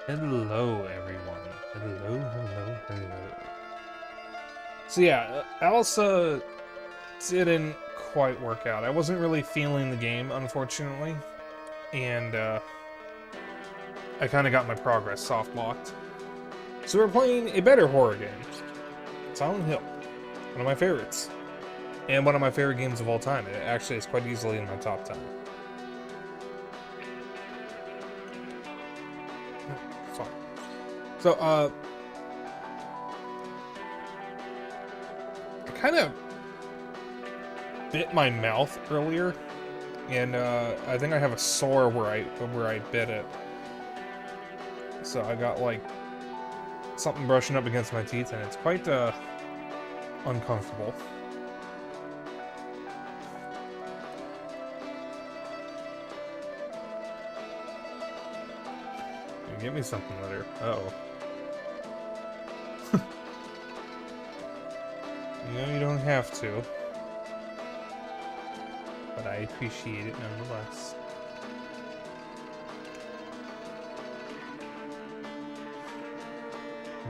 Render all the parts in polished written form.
Hello, everyone. Hello. So yeah, Elsa didn't quite work out. I wasn't really feeling the game, unfortunately, and I kind of got my progress soft locked. So we're playing a better horror game, Silent Hill, one of my favorites, and one of my favorite games of all time. It actually is quite easily in my top 10. Sorry. So, I kind of bit my mouth earlier, and I think I have a sore where I bit it. So I got like something brushing up against my teeth, and it's quite uncomfortable. Give me something later. Uh-oh. You don't have to, but I appreciate it nonetheless.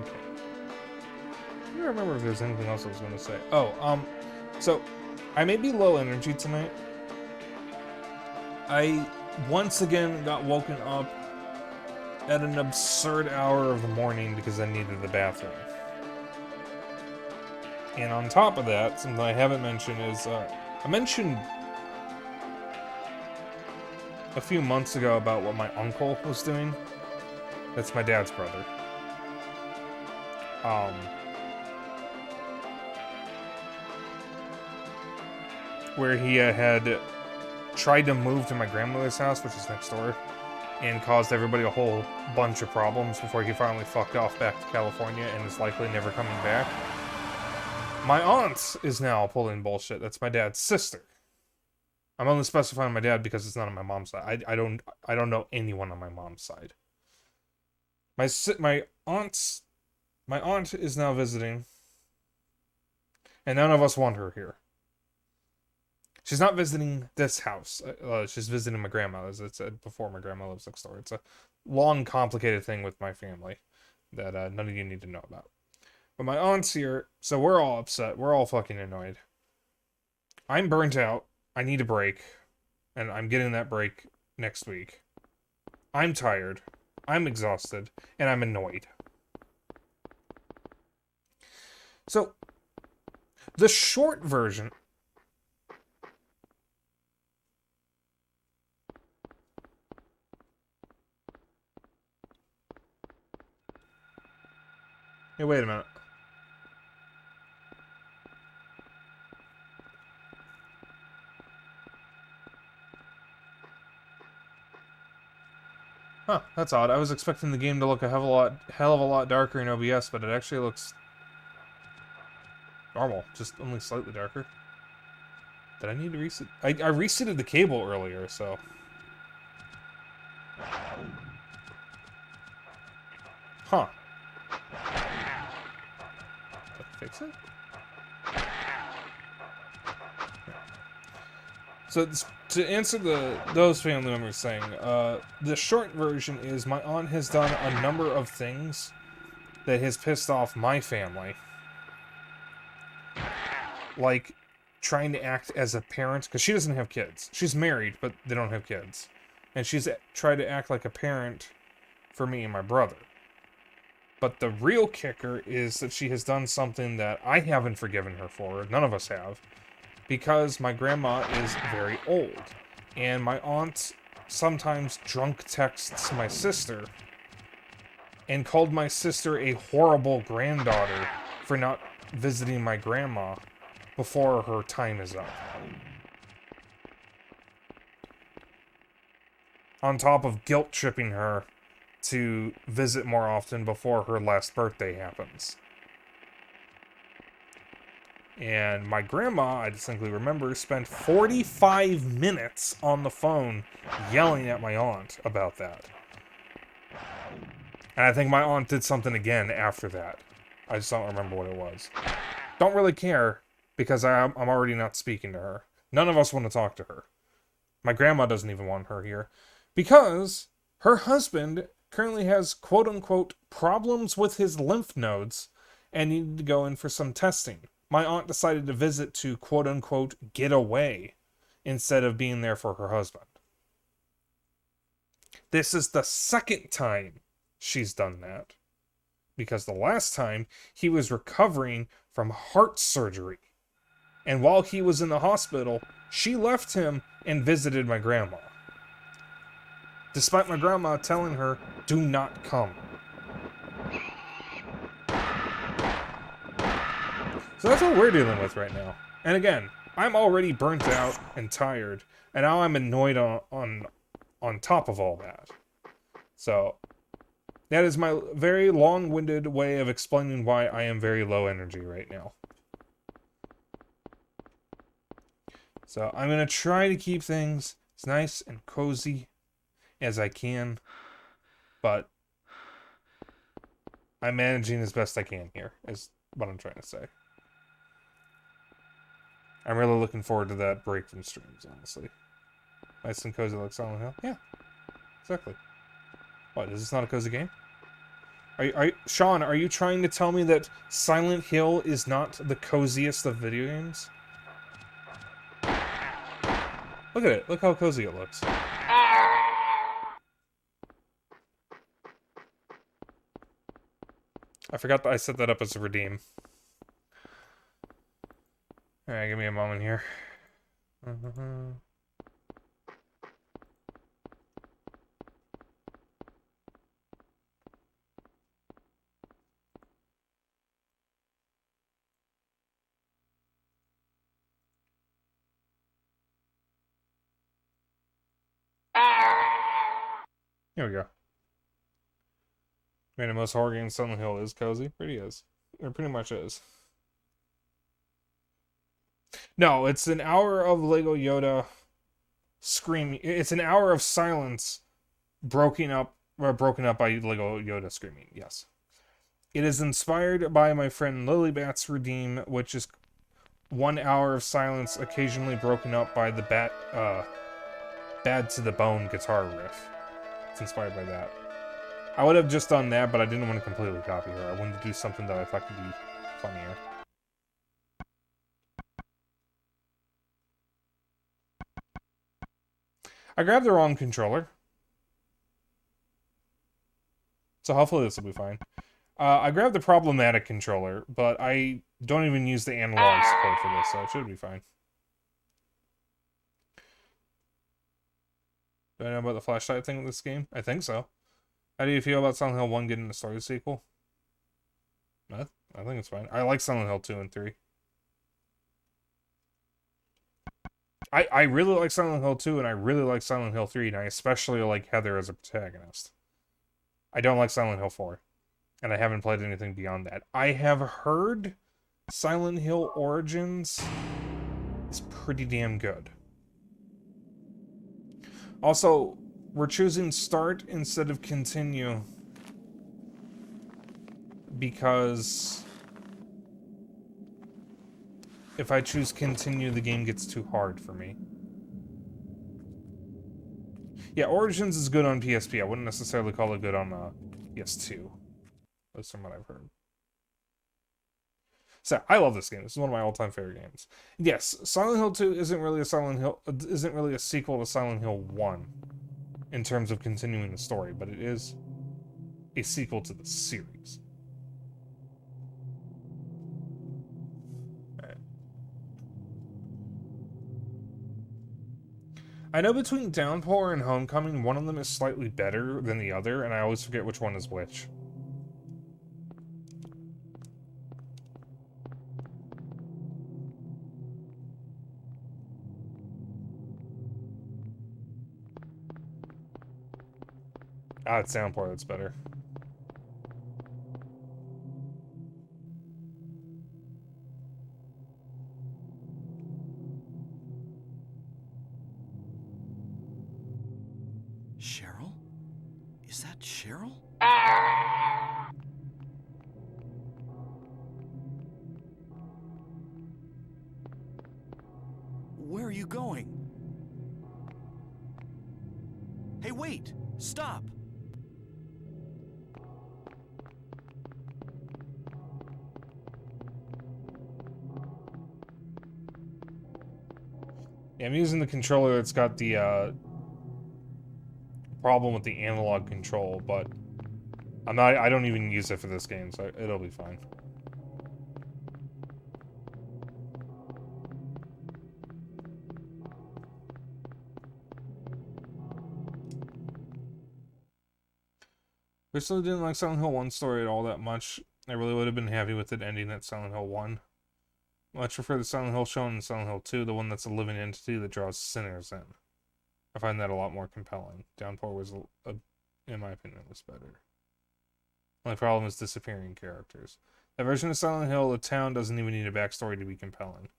Okay. I don't remember if there's anything else I was going to say. Oh, so I may be low energy tonight. I once again got woken up at an absurd hour of the morning because I needed the bathroom. And on top of that, something I haven't mentioned is, I mentioned a few months ago about what my uncle was doing. That's my dad's brother. Where he had tried to move to my grandmother's house, which is next door, and caused everybody a whole bunch of problems before he finally fucked off back to California and is likely never coming back. My aunt is now pulling bullshit. That's my dad's sister. I'm only specifying my dad because it's not on my mom's side. I don't know anyone on my mom's side. My aunt is now visiting, and none of us want her here. She's not visiting this house. She's visiting my grandma, as I said before. My grandma lives next door. It's a long, complicated thing with my family that none of you need to know about. But my aunt's here, so we're all upset. We're all fucking annoyed. I'm burnt out. I need a break, and I'm getting that break next week. I'm tired. I'm exhausted, and I'm annoyed. So, the short version. Hey, wait a minute. Huh, that's odd. I was expecting the game to look a hell of a lot darker in OBS, but it actually looks normal, just only slightly darker. Did I need to reset? I reseated the cable earlier, so. Huh. Did I fix it? So to answer those family members saying, the short version is my aunt has done a number of things that has pissed off my family. Like trying to act as a parent, because she doesn't have kids. She's married, but they don't have kids. And she's tried to act like a parent for me and my brother. But the real kicker is that she has done something that I haven't forgiven her for, none of us have, because my grandma is very old. And my aunt sometimes drunk texts my sister and called my sister a horrible granddaughter for not visiting my grandma before her time is up. On top of guilt tripping her to visit more often before her last birthday happens. And my grandma, I distinctly remember, spent 45 minutes on the phone yelling at my aunt about that. And I think my aunt did something again after that. I just don't remember what it was. Don't really care, because I'm already not speaking to her. None of us want to talk to her. My grandma doesn't even want her here. Because her husband currently has quote-unquote problems with his lymph nodes and needed to go in for some testing. My aunt decided to visit to quote-unquote get away instead of being there for her husband. This is the second time she's done that, because the last time he was recovering from heart surgery. And while he was in the hospital, she left him and visited my grandma, despite my grandma telling her, do not come. So that's what we're dealing with right now. And again, I'm already burnt out and tired, and now I'm annoyed on top of all that. So that is my very long-winded way of explaining why I am very low energy right now. So I'm going to try to keep things as nice and cozy as I can, but I'm managing as best I can here, is what I'm trying to say. I'm really looking forward to that break from streams, honestly. Nice and cozy like Silent Hill? Yeah, exactly. What, is this not a cozy game? Sean, are you trying to tell me that Silent Hill is not the coziest of video games? Look at it. Look how cozy it looks. I forgot that I set that up as a redeem. Alright, give me a moment here. Here we go. I mean, the most horror game Silent Hill is cozy. Pretty is. It pretty much is. No, it's an hour of Lego Yoda screaming. It's an hour of silence broken up by Lego Yoda screaming. Yes. It is inspired by my friend Lilybat's Redeem, which is 1 hour of silence occasionally broken up by the Bad to the Bone guitar riff. It's inspired by that. I would have just done that, but I didn't want to completely copy her. I wanted to do something that I thought could be funnier. I grabbed the wrong controller. So hopefully this will be fine. I grabbed the problematic controller, but I don't even use the analog support for this, so it should be fine. Do I know about the flashlight thing with this game? I think so. How do you feel about Silent Hill 1 getting a story sequel? I think it's fine. I like Silent Hill 2 and 3. I really like Silent Hill 2, and I really like Silent Hill 3, and I especially like Heather as a protagonist. I don't like Silent Hill 4, and I haven't played anything beyond that. I have heard Silent Hill Origins is pretty damn good. Also, we're choosing start instead of continue because if I choose continue, the game gets too hard for me. Yeah, Origins is good on PSP. I wouldn't necessarily call it good on PS2. That's from what I've heard. So, I love this game. This is one of my all-time favorite games. Yes, Silent Hill 2 isn't really a sequel to Silent Hill 1 in terms of continuing the story, but it is a sequel to the series. All right. I know between Downpour and Homecoming, one of them is slightly better than the other, and I always forget which one is which. Ah, it's Downpour that's better. Cheryl? Is that Cheryl? Where are you going? Hey, wait! Stop! Yeah, I'm using the controller that's got the problem with the analog control, but I don't even use it for this game, so it'll be fine. Personally didn't like Silent Hill 1 story at all that much. I really would have been happy with it ending at Silent Hill 1. Much prefer the Silent Hill shown in Silent Hill 2, the one that's a living entity that draws sinners in. I find that a lot more compelling. Downpour was, in my opinion, was better. My problem is disappearing characters. That version of Silent Hill, the town doesn't even need a backstory to be compelling.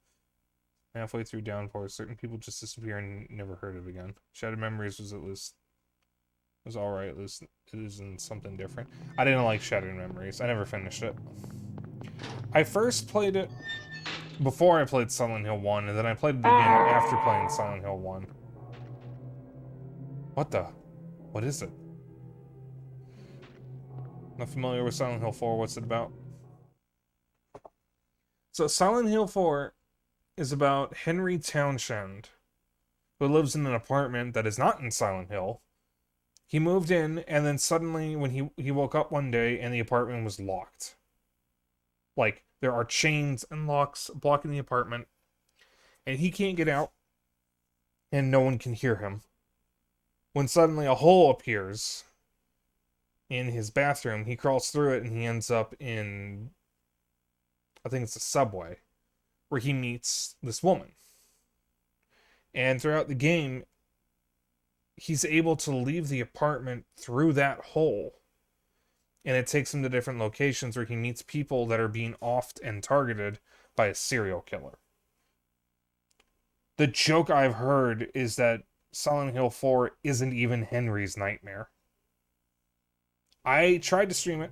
Halfway through Downpour, certain people just disappear and never heard of again. Shattered Memories was at least was alright, at least it isn't something different. I didn't like Shattered Memories. I never finished it. I first played it before I played Silent Hill 1, and then I played it again after playing Silent Hill 1. What the? What is it? Not familiar with Silent Hill 4. What's it about? So Silent Hill 4 is about Henry Townshend, who lives in an apartment that is not in Silent Hill. He moved in, and then suddenly when he woke up one day and the apartment was locked. Like, there are chains and locks blocking the apartment, and he can't get out, and no one can hear him. When suddenly a hole appears in his bathroom, he crawls through it and he ends up in, I think it's a subway, where he meets this woman. And throughout the game, he's able to leave the apartment through that hole. And it takes him to different locations where he meets people that are being offed and targeted by a serial killer. The joke I've heard is that Silent Hill 4 isn't even Henry's nightmare. I tried to stream it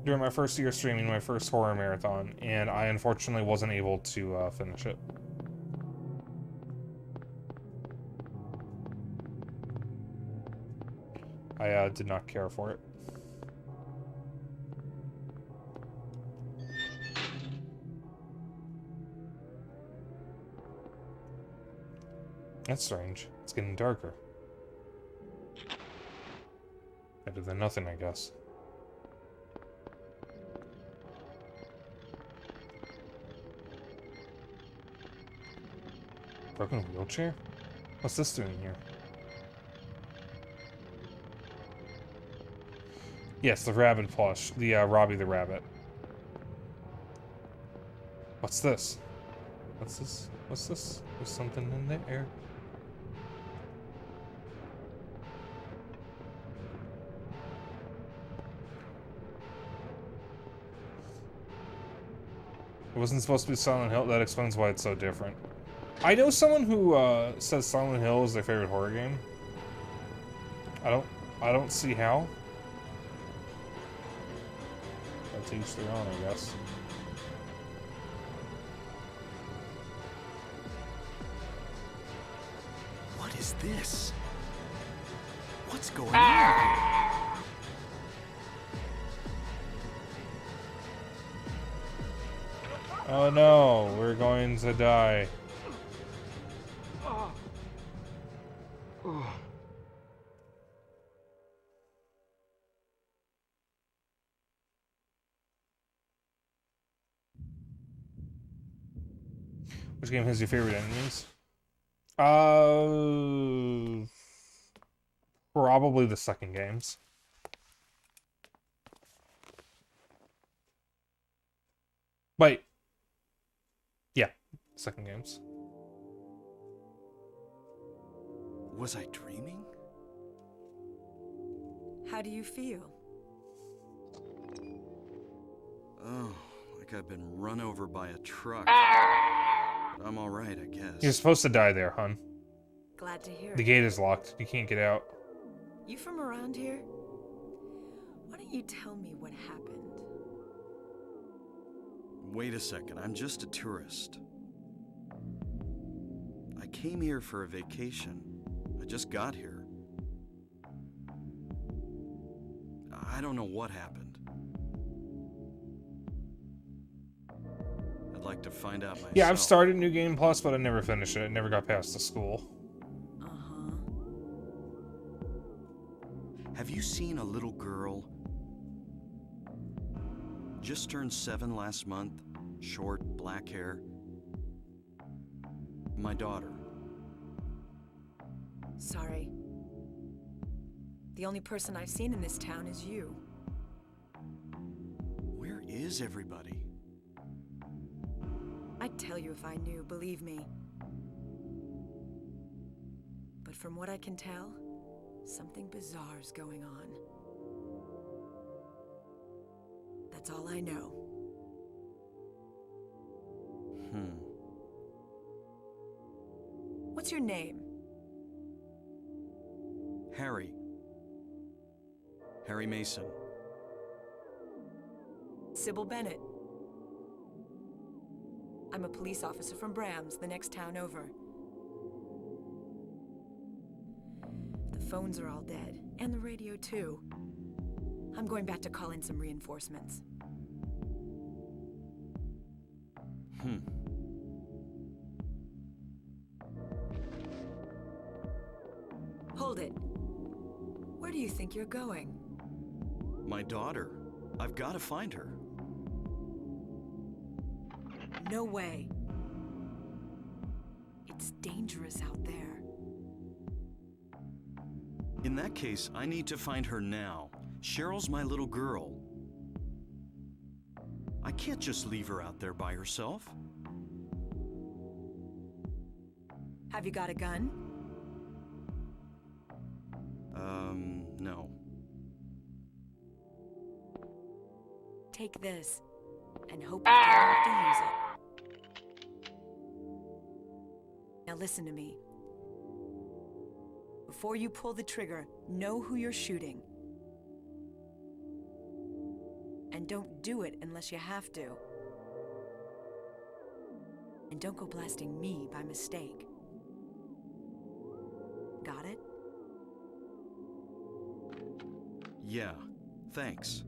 during my first year streaming my first horror marathon, and I unfortunately wasn't able to finish it. I did not care for it. That's strange. It's getting darker. Better than nothing, I guess. Broken wheelchair? What's this doing here? Yes, the rabbit plush. The Robbie the Rabbit. What's this? What's this? What's this? There's something in the air. It wasn't supposed to be Silent Hill. That explains why it's so different. I know someone who says Silent Hill is their favorite horror game. I don't see how. That's each their own, I guess. What is this? What's going on here? Oh no, we're going to die. Which game has your favorite enemies? Probably the second games. Wait. Yeah, second games. Was I dreaming? How do you feel? Oh, like I've been run over by a truck. But I'm alright, I guess. You're supposed to die there, hun. Glad to hear The it. gate is locked. You can't get out. You from around here? Why don't you tell me what happened? Wait a second, I'm just a tourist. I came here for a vacation. I just got here. I don't know what happened. I'd like to find out myself. Yeah, I've started New Game Plus, but I never finished it. I never got past the school. Uh-huh. Have you seen a little girl? Just turned 7 last month. Short, black hair. My daughter. Sorry. The only person I've seen in this town is you. Where is everybody? I'd tell you if I knew, believe me. But from what I can tell, something bizarre's going on. That's all I know. What's your name? Harry. Harry Mason. Sybil Bennett. I'm a police officer from Brams, the next town over. The phones are all dead, and the radio too. I'm going back to call in some reinforcements. Hold it. Where do you think you're going? My daughter. I've got to find her. No way. It's dangerous out there. In that case, I need to find her now. Cheryl's my little girl. I can't just leave her out there by herself. Have you got a gun? No. Take this, and hope you don't have to use it. Now listen to me. Before you pull the trigger, know who you're shooting. And don't do it unless you have to. And don't go blasting me by mistake. Got it? Yeah, thanks.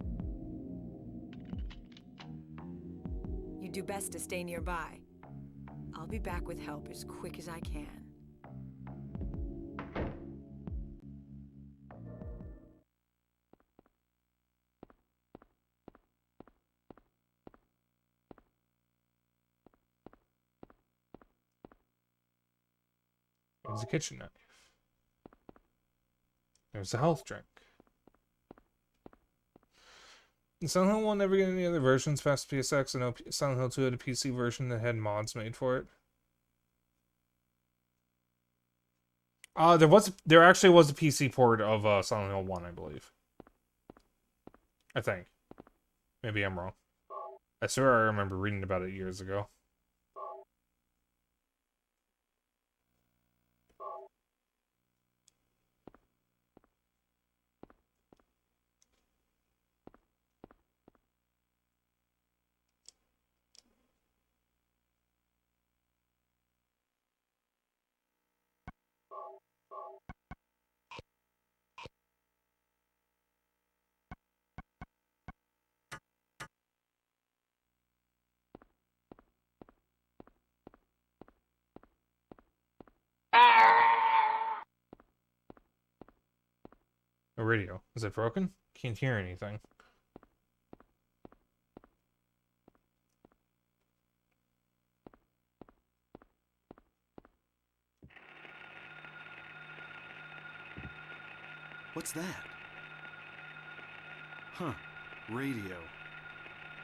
You do best to stay nearby. I'll be back with help as quick as I can. There's a kitchen knife. There's a health drink. Did Silent Hill 1 never get any other versions past PSX? I know Silent Hill 2 had a PC version that had mods made for it. There actually was a PC port of Silent Hill 1, I believe. I think. Maybe I'm wrong. I swear I remember reading about it years ago. A radio. Is it broken? Can't hear anything. What's that? Huh. Radio.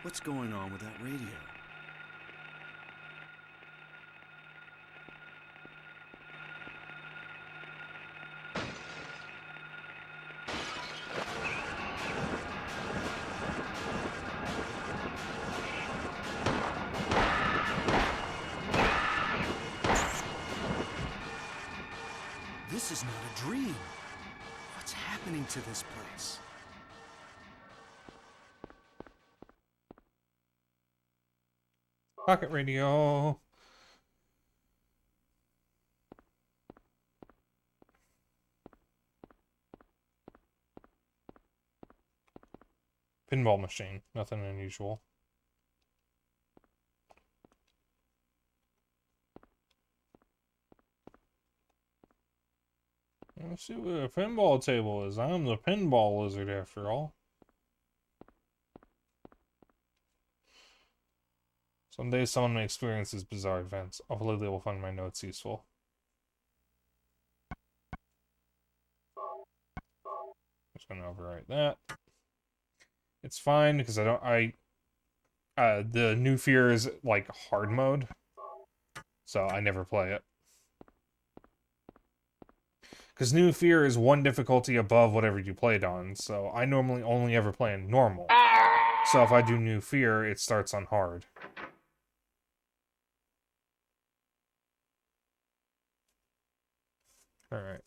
What's going on with that radio? This is not a dream. What's happening to this place? Pocket radio. Pinball machine. Nothing unusual. Let's see what a pinball table is. I'm the pinball lizard after all. Someday someone may experience these bizarre events. Hopefully they will find my notes useful. Just gonna overwrite that. It's fine because the new fear is like hard mode, so I never play it. Because new fear is one difficulty above whatever you played on, so I normally only ever play in normal. So if I do new fear, it starts on hard. Alright.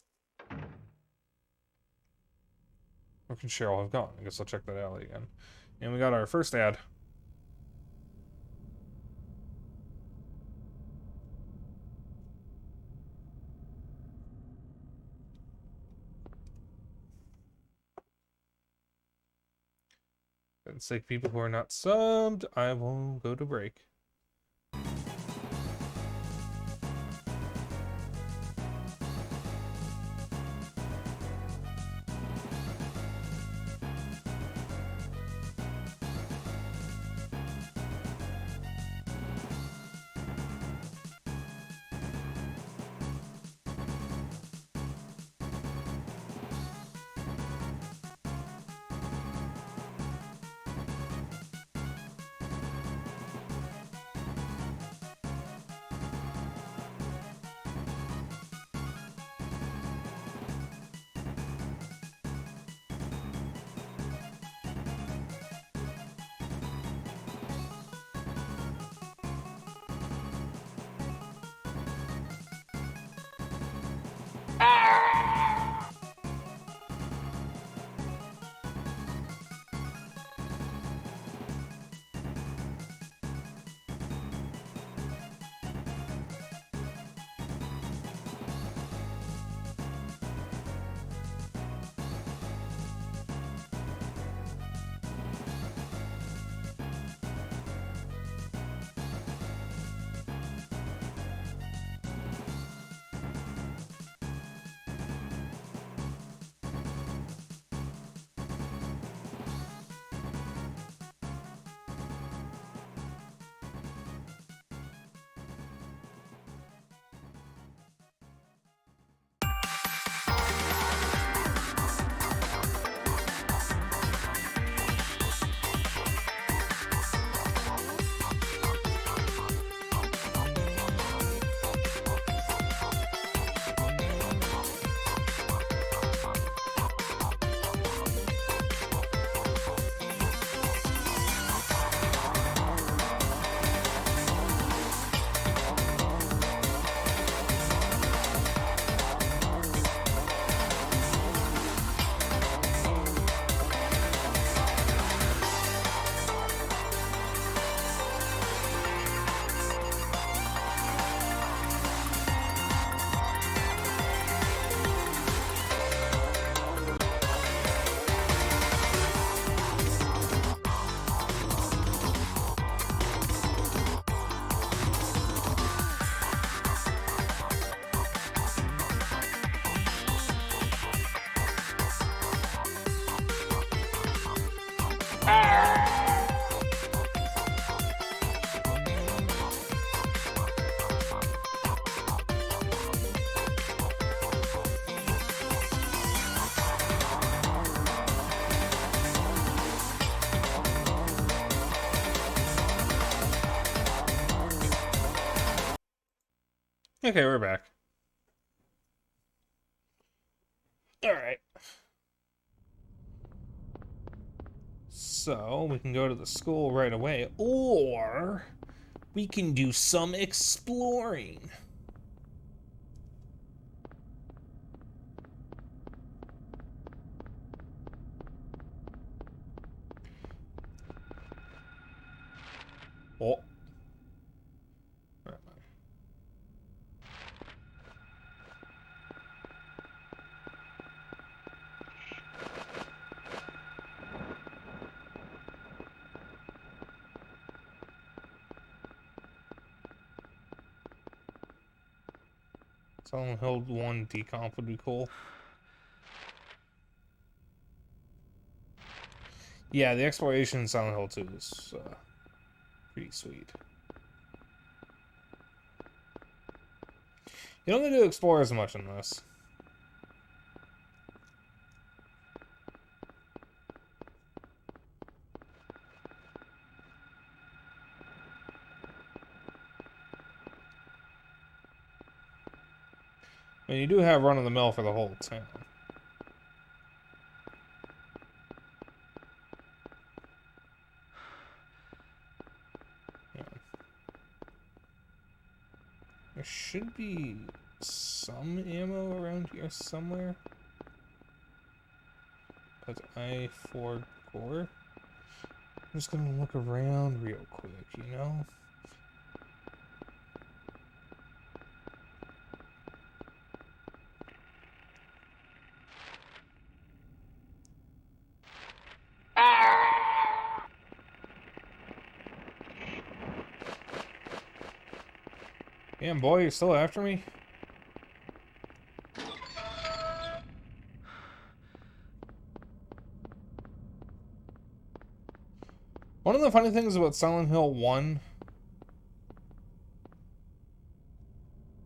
Where can Cheryl have gone? I guess I'll check that alley again. And we got our first ad. For the sake of people who are not subbed, I will go to break. Okay, we're back. Alright. So, we can go to the school right away, or we can do some exploring. Oh. Silent Hill 1 decomp would be cool. Yeah, the exploration in Silent Hill 2 is pretty sweet. You don't need to explore as much in this. I mean, you do have run-of-the-mill for the whole town. Yeah. There should be some ammo around here somewhere. But I forgot. I'm just gonna look around real quick, you know? Damn, boy, you're still after me? One of the funny things about Silent Hill 1...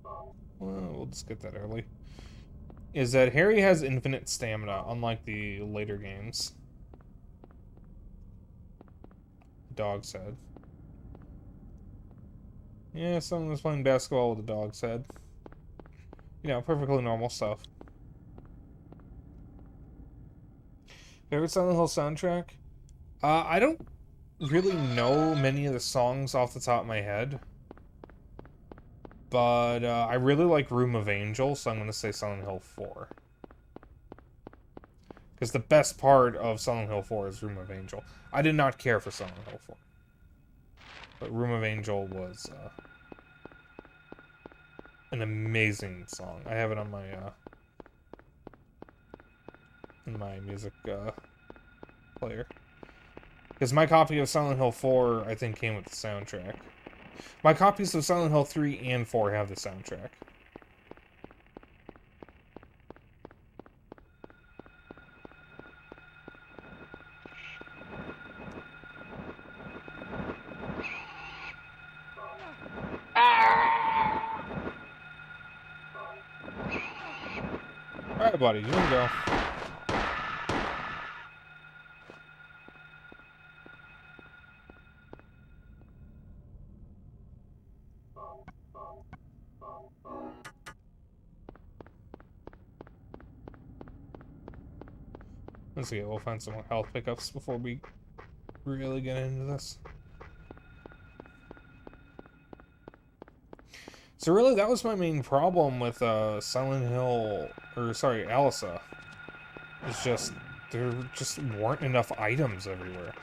Well, we'll just get that early. Is that Harry has infinite stamina, unlike the later games. The dog said. Yeah, someone was playing basketball with a dog's head. You know, perfectly normal stuff. Favorite Silent Hill soundtrack? I don't really know many of the songs off the top of my head. But I really like Room of Angels, so I'm going to say Silent Hill 4. Because the best part of Silent Hill 4 is Room of Angel. I did not care for Silent Hill 4. But Room of Angel was an amazing song. I have it on my in my music player. Because my copy of Silent Hill 4, I think, came with the soundtrack. My copies of Silent Hill 3 and 4 have the soundtrack. Alright, buddy, you can go. Let's see, we'll find some more health pickups before we really get into this. So really, that was my main problem with Silent Hill, or sorry, Alisa. It's just, there just weren't enough items everywhere.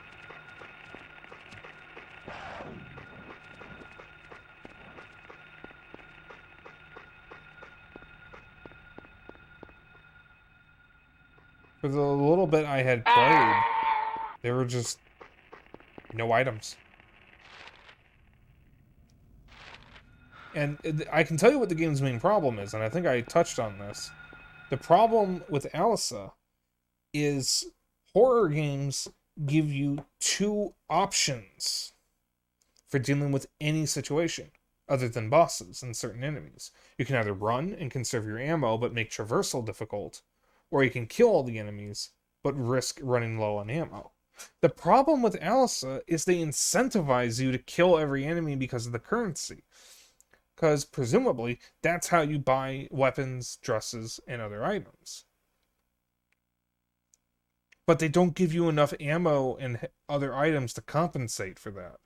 For the little bit I had played, there were just no items. And I can tell you what the game's main problem is, and I think I touched on this. The problem with Alisa is horror games give you two options for dealing with any situation, other than bosses and certain enemies. You can either run and conserve your ammo, but make traversal difficult, or you can kill all the enemies, but risk running low on ammo. The problem with Alisa is they incentivize you to kill every enemy because of the currency. Because presumably, that's how you buy weapons, dresses, and other items. But they don't give you enough ammo and other items to compensate for that.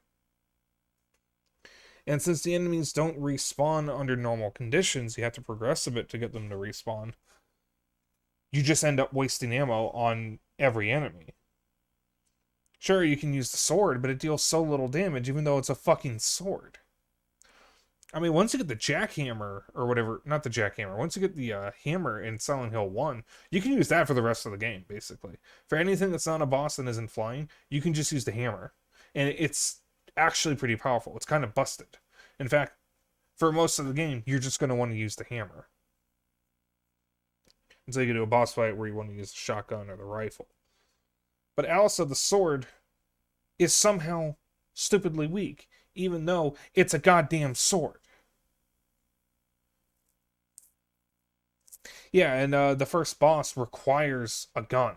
And since the enemies don't respawn under normal conditions, you have to progress a bit to get them to respawn. You just end up wasting ammo on every enemy. Sure, you can use the sword, but it deals so little damage, even though it's a fucking sword. I mean, once you get the jackhammer, or whatever, not the jackhammer, once you get the hammer in Silent Hill 1, you can use that for the rest of the game, basically. For anything that's not a boss and isn't flying, you can just use the hammer. And it's actually pretty powerful. It's kind of busted. In fact, for most of the game, you're just going to want to use the hammer. Until you get to a boss fight where you want to use the shotgun or the rifle. But Alice of the Sword is somehow stupidly weak, even though it's a goddamn sword. Yeah, and the first boss requires a gun,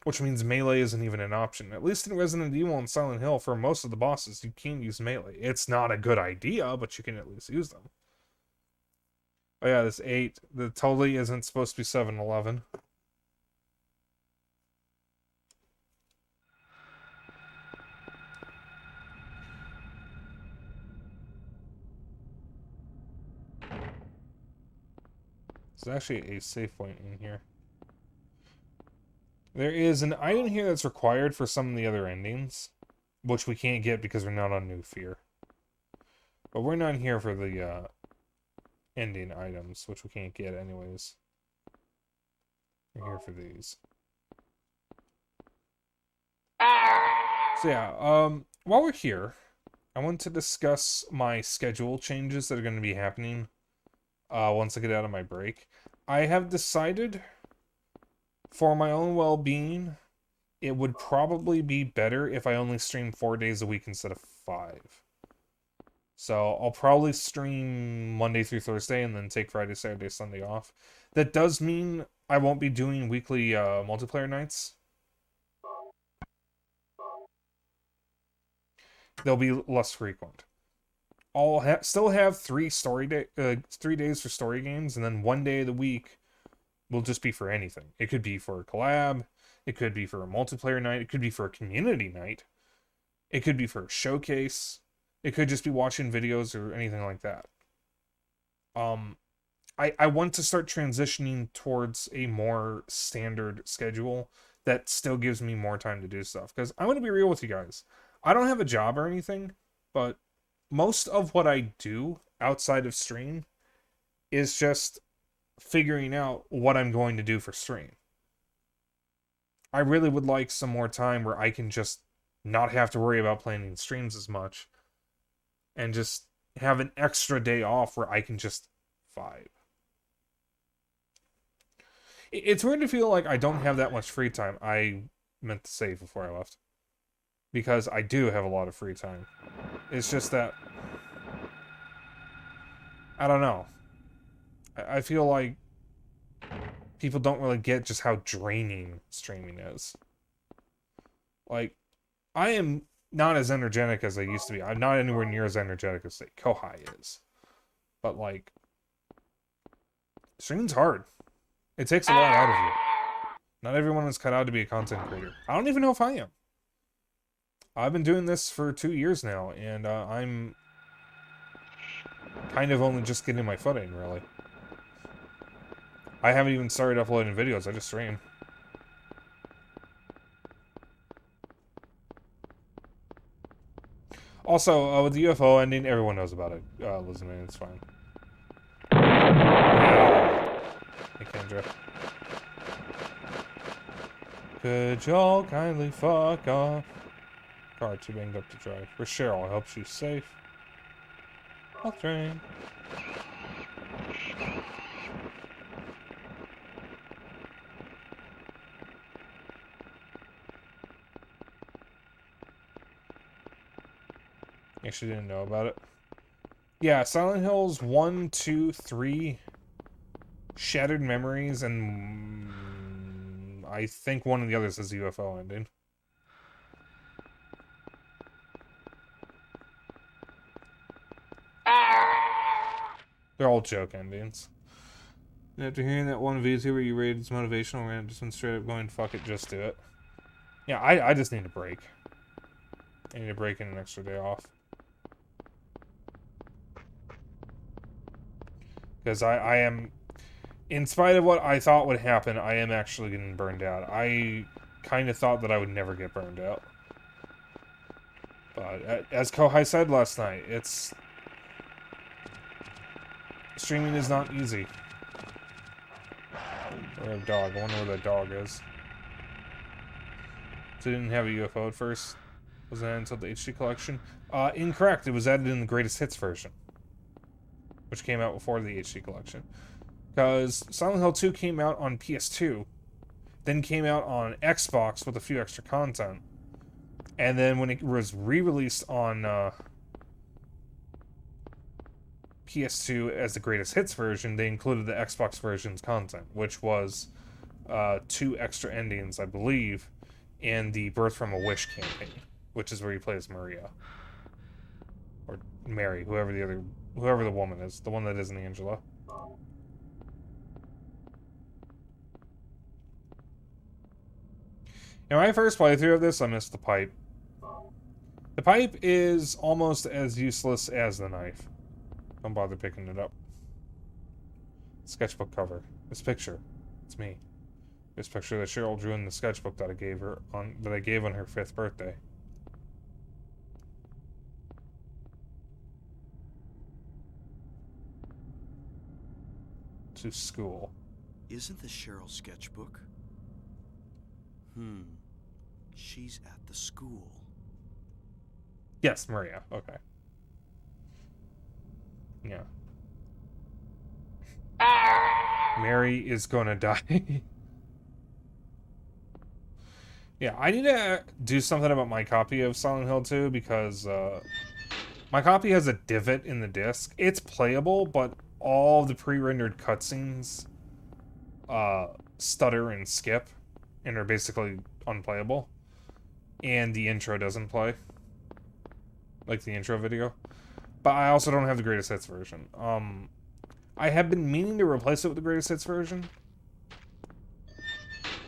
which means melee isn't even an option. At least in Resident Evil and Silent Hill, for most of the bosses, you can use melee. It's not a good idea, but you can at least use them. Oh yeah, this 8. That totally isn't supposed to be 7-Eleven. There's actually a save point in here. There is an item here that's required for some of the other endings, which we can't get because we're not on New Fear. But we're not here for the ending items, which we can't get anyways. We're here for these. So yeah, while we're here, I want to discuss my schedule changes that are going to be happening once I get out of my break. I have decided, for my own well-being, it would probably be better if I only stream 4 days a week instead of 5. So I'll probably stream Monday through Thursday and then take Friday, Saturday, Sunday off. That does mean I won't be doing weekly multiplayer nights. They'll be less frequent. I'll still have 3 days for story games, and then 1 day of the week will just be for anything. It could be for a collab, it could be for a multiplayer night, it could be for a community night, it could be for a showcase, it could just be watching videos or anything like that. I want to start transitioning towards a more standard schedule that still gives me more time to do stuff. Because I want to be real with you guys. I don't have a job or anything, but most of what I do outside of stream is just figuring out what I'm going to do for stream. I really would like some more time where I can just not have to worry about planning streams as much and just have an extra day off where I can just vibe. It's weird to feel like I don't have that much free time. I meant to say before I left. Because I do have a lot of free time. It's just that, I don't know. I feel like people don't really get just how draining streaming is. Like, I am not as energetic as I used to be. I'm not anywhere near as energetic as, say, Kohai is. But, like, streaming's hard. It takes a lot out of you. Not everyone is cut out to be a content creator. I don't even know if I am. I've been doing this for 2 years now, and I'm kind of only just getting my footing, really. I haven't even started uploading videos, I just stream. Also, with the UFO ending, everyone knows about it. Listen, man, it's fine. Hey, Kendra. Could y'all kindly fuck off? Car too banged up to drive. For Cheryl, I hope she's safe. I'll train. Actually didn't know about it. Yeah, Silent Hills 1, 2, 3, Shattered Memories, and I think one of the others is the UFO ending. They're all joke endings. After hearing that one VTuber you rated as motivational, we're just been straight up going, fuck it, just do it. Yeah, I just need a break. I need a break and an extra day off. Because I am, in spite of what I thought would happen, I am actually getting burned out. I kind of thought that I would never get burned out. But, as Kohai said last night, streaming is not easy. Or a dog. I wonder where that dog is. So it didn't have a UFO at first. Wasn't added until the HD collection. Incorrect. It was added in the Greatest Hits version, which came out before the HD collection. Because Silent Hill 2 came out on PS2, then came out on Xbox with a few extra content. And then when it was re-released on PS2 as the greatest hits version, they included the Xbox version's content, which was 2 extra endings, I believe, in the Birth from a Wish campaign, which is where he plays Maria. Or Mary, whoever the woman is, the one that isn't Angela. In my first playthrough of this, I missed the pipe. The pipe is almost as useless as the knife. Don't bother picking it up. Sketchbook cover. This picture. It's me. This picture that Cheryl drew in the sketchbook that I gave on her 5th birthday. To school. Isn't this Cheryl's sketchbook? She's at the school. Yes, Maria. Okay. Yeah. Mary is gonna die. Yeah, I need to do something about my copy of Silent Hill 2 because my copy has a divot in the disc. It's playable, but all the pre-rendered cutscenes stutter and skip and are basically unplayable. And the intro doesn't play. Like the intro video. But I also don't have the greatest hits version. I have been meaning to replace it with the greatest hits version.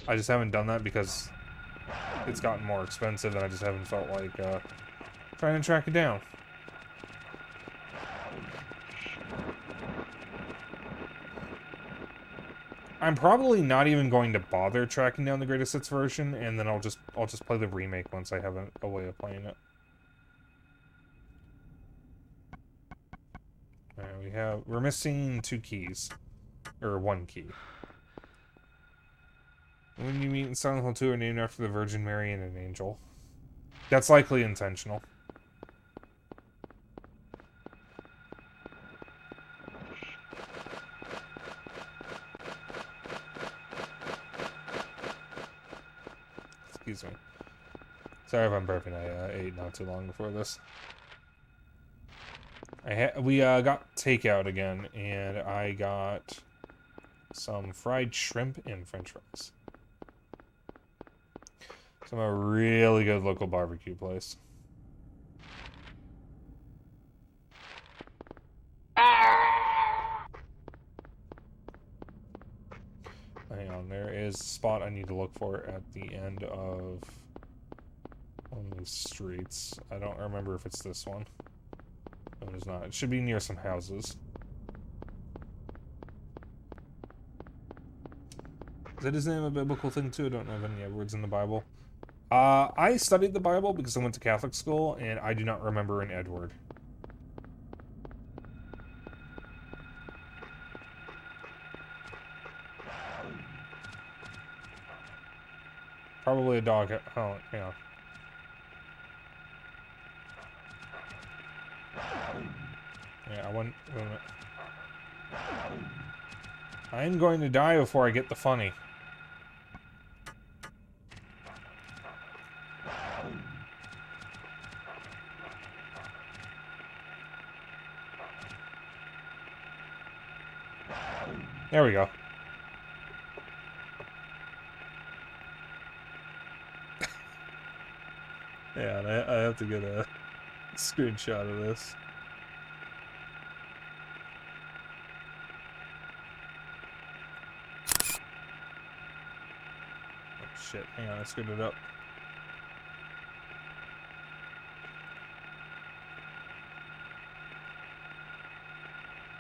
I just haven't done that because it's gotten more expensive and I just haven't felt like trying to track it down. I'm probably not even going to bother tracking down the greatest hits version, and then I'll just play the remake once I have a way of playing it. Alright, we're missing 2 keys. Or 1 key. When you meet in Silent Hill 2 are named after the Virgin Mary and an angel. That's likely intentional. Excuse me. Sorry if I'm burping. I ate not too long before this. We got takeout again, and I got some fried shrimp and french fries. From a really good local barbecue place. Hang on, there is a spot I need to look for at the end of one of these streets. I don't remember if it's this one. No, it is not. It should be near some houses. Is that his name a biblical thing too? I don't have any words in the Bible. I studied the Bible because I went to Catholic school, and I do not remember an Edward. Probably a dog. Oh, hang on. Yeah, wait a minute. I'm going to die before I get the funny. There we go. Yeah, and I have to get a screenshot of this. Oh shit, hang on, I screwed it up.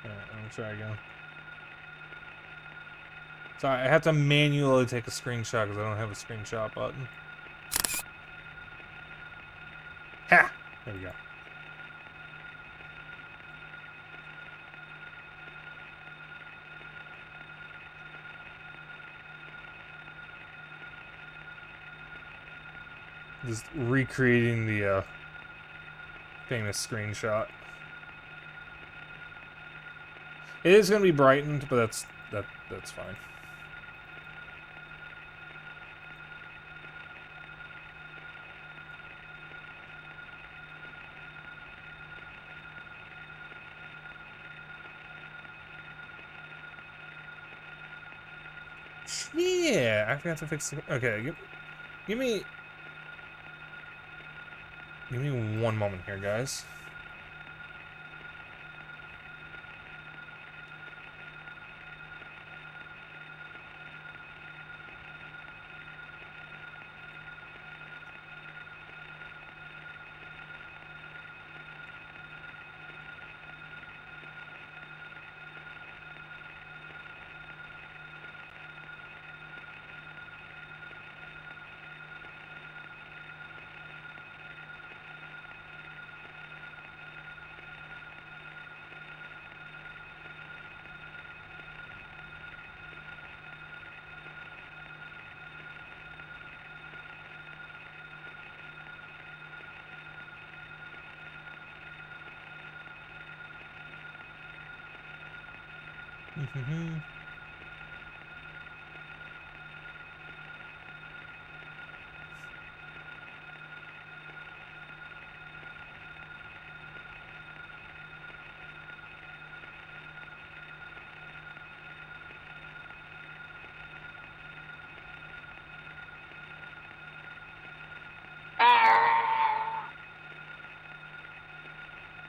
Alright, I'm gonna try again. Sorry, I have to manually take a screenshot because I don't have a screenshot button. Ha! There we go. Just recreating the famous screenshot. It is going to be brightened, but that's fine. Yeah, I forgot to fix the... Okay, give me... Give me one moment here, guys.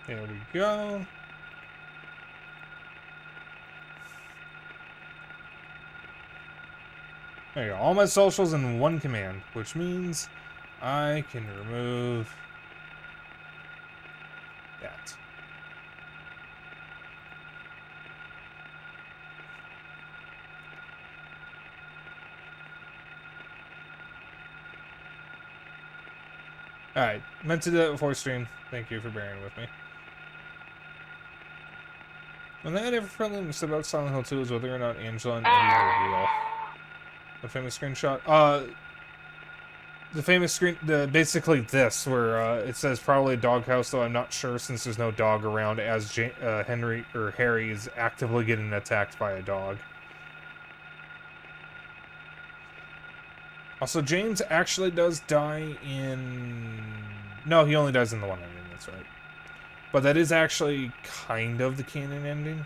There we go. There you go. All my socials in one command, which means I can remove that. Alright, meant to do that before stream. Thank you for bearing with me. When they had ever friendly said about Silent Hill 2 is whether or not Angela and Eddie were real. The famous screenshot. The famous basically this, where it says probably a doghouse, though I'm not sure since there's no dog around, as Harry is actively getting attacked by a dog. Also, James actually does die in... No, he only dies in the one ending, that's right. But that is actually kind of the canon ending.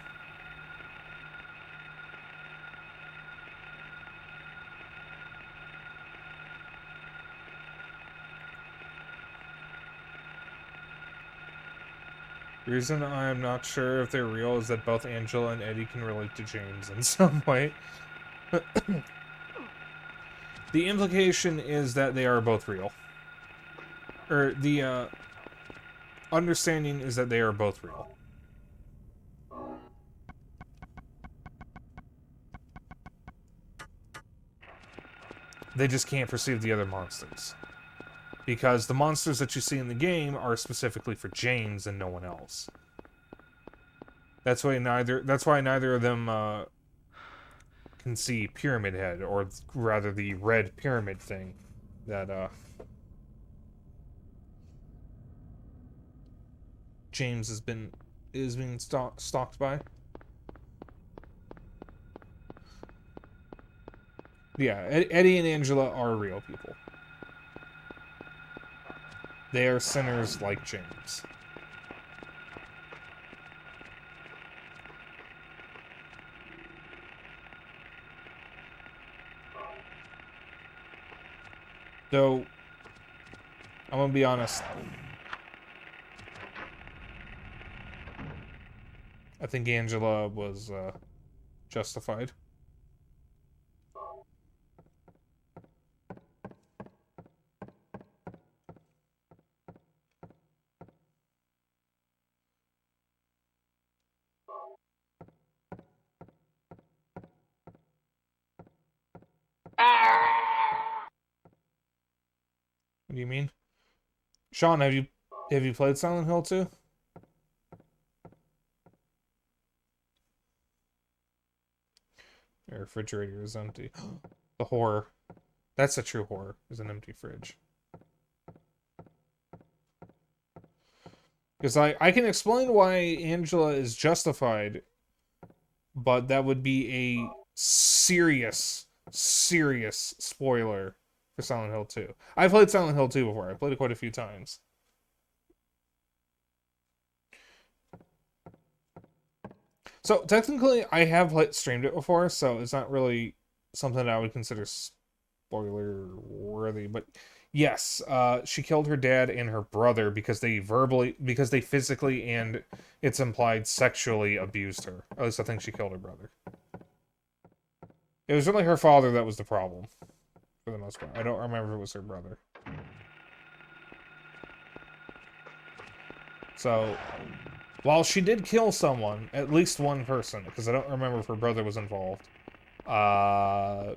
The reason I'm not sure if they're real is that both Angela and Eddie can relate to James in some way. The implication is that they are both real. Or the understanding is that they are both real. They just can't perceive the other monsters. Because the monsters that you see in the game are specifically for James and no one else. That's why neither of them can see Pyramid Head, or rather the red pyramid thing that James is being stalked by. Yeah, Eddie and Angela are real people. They are sinners like James. Though, I'm gonna be honest. I think Angela was justified. What do you mean? Sean, have you played Silent Hill 2? Your refrigerator is empty. The horror. That's a true horror, is an empty fridge. Because I can explain why Angela is justified, but that would be a serious spoiler for Silent Hill 2. I've played Silent Hill 2 before. I played it quite a few times. So, technically, I have streamed it before, so it's not really something I would consider spoiler worthy, but yes, she killed her dad and her brother because they physically and it's implied sexually abused her. At least I think she killed her brother. It was really her father that was the problem, for the most part. I don't remember if it was her brother. So, while she did kill someone, at least one person, because I don't remember if her brother was involved, I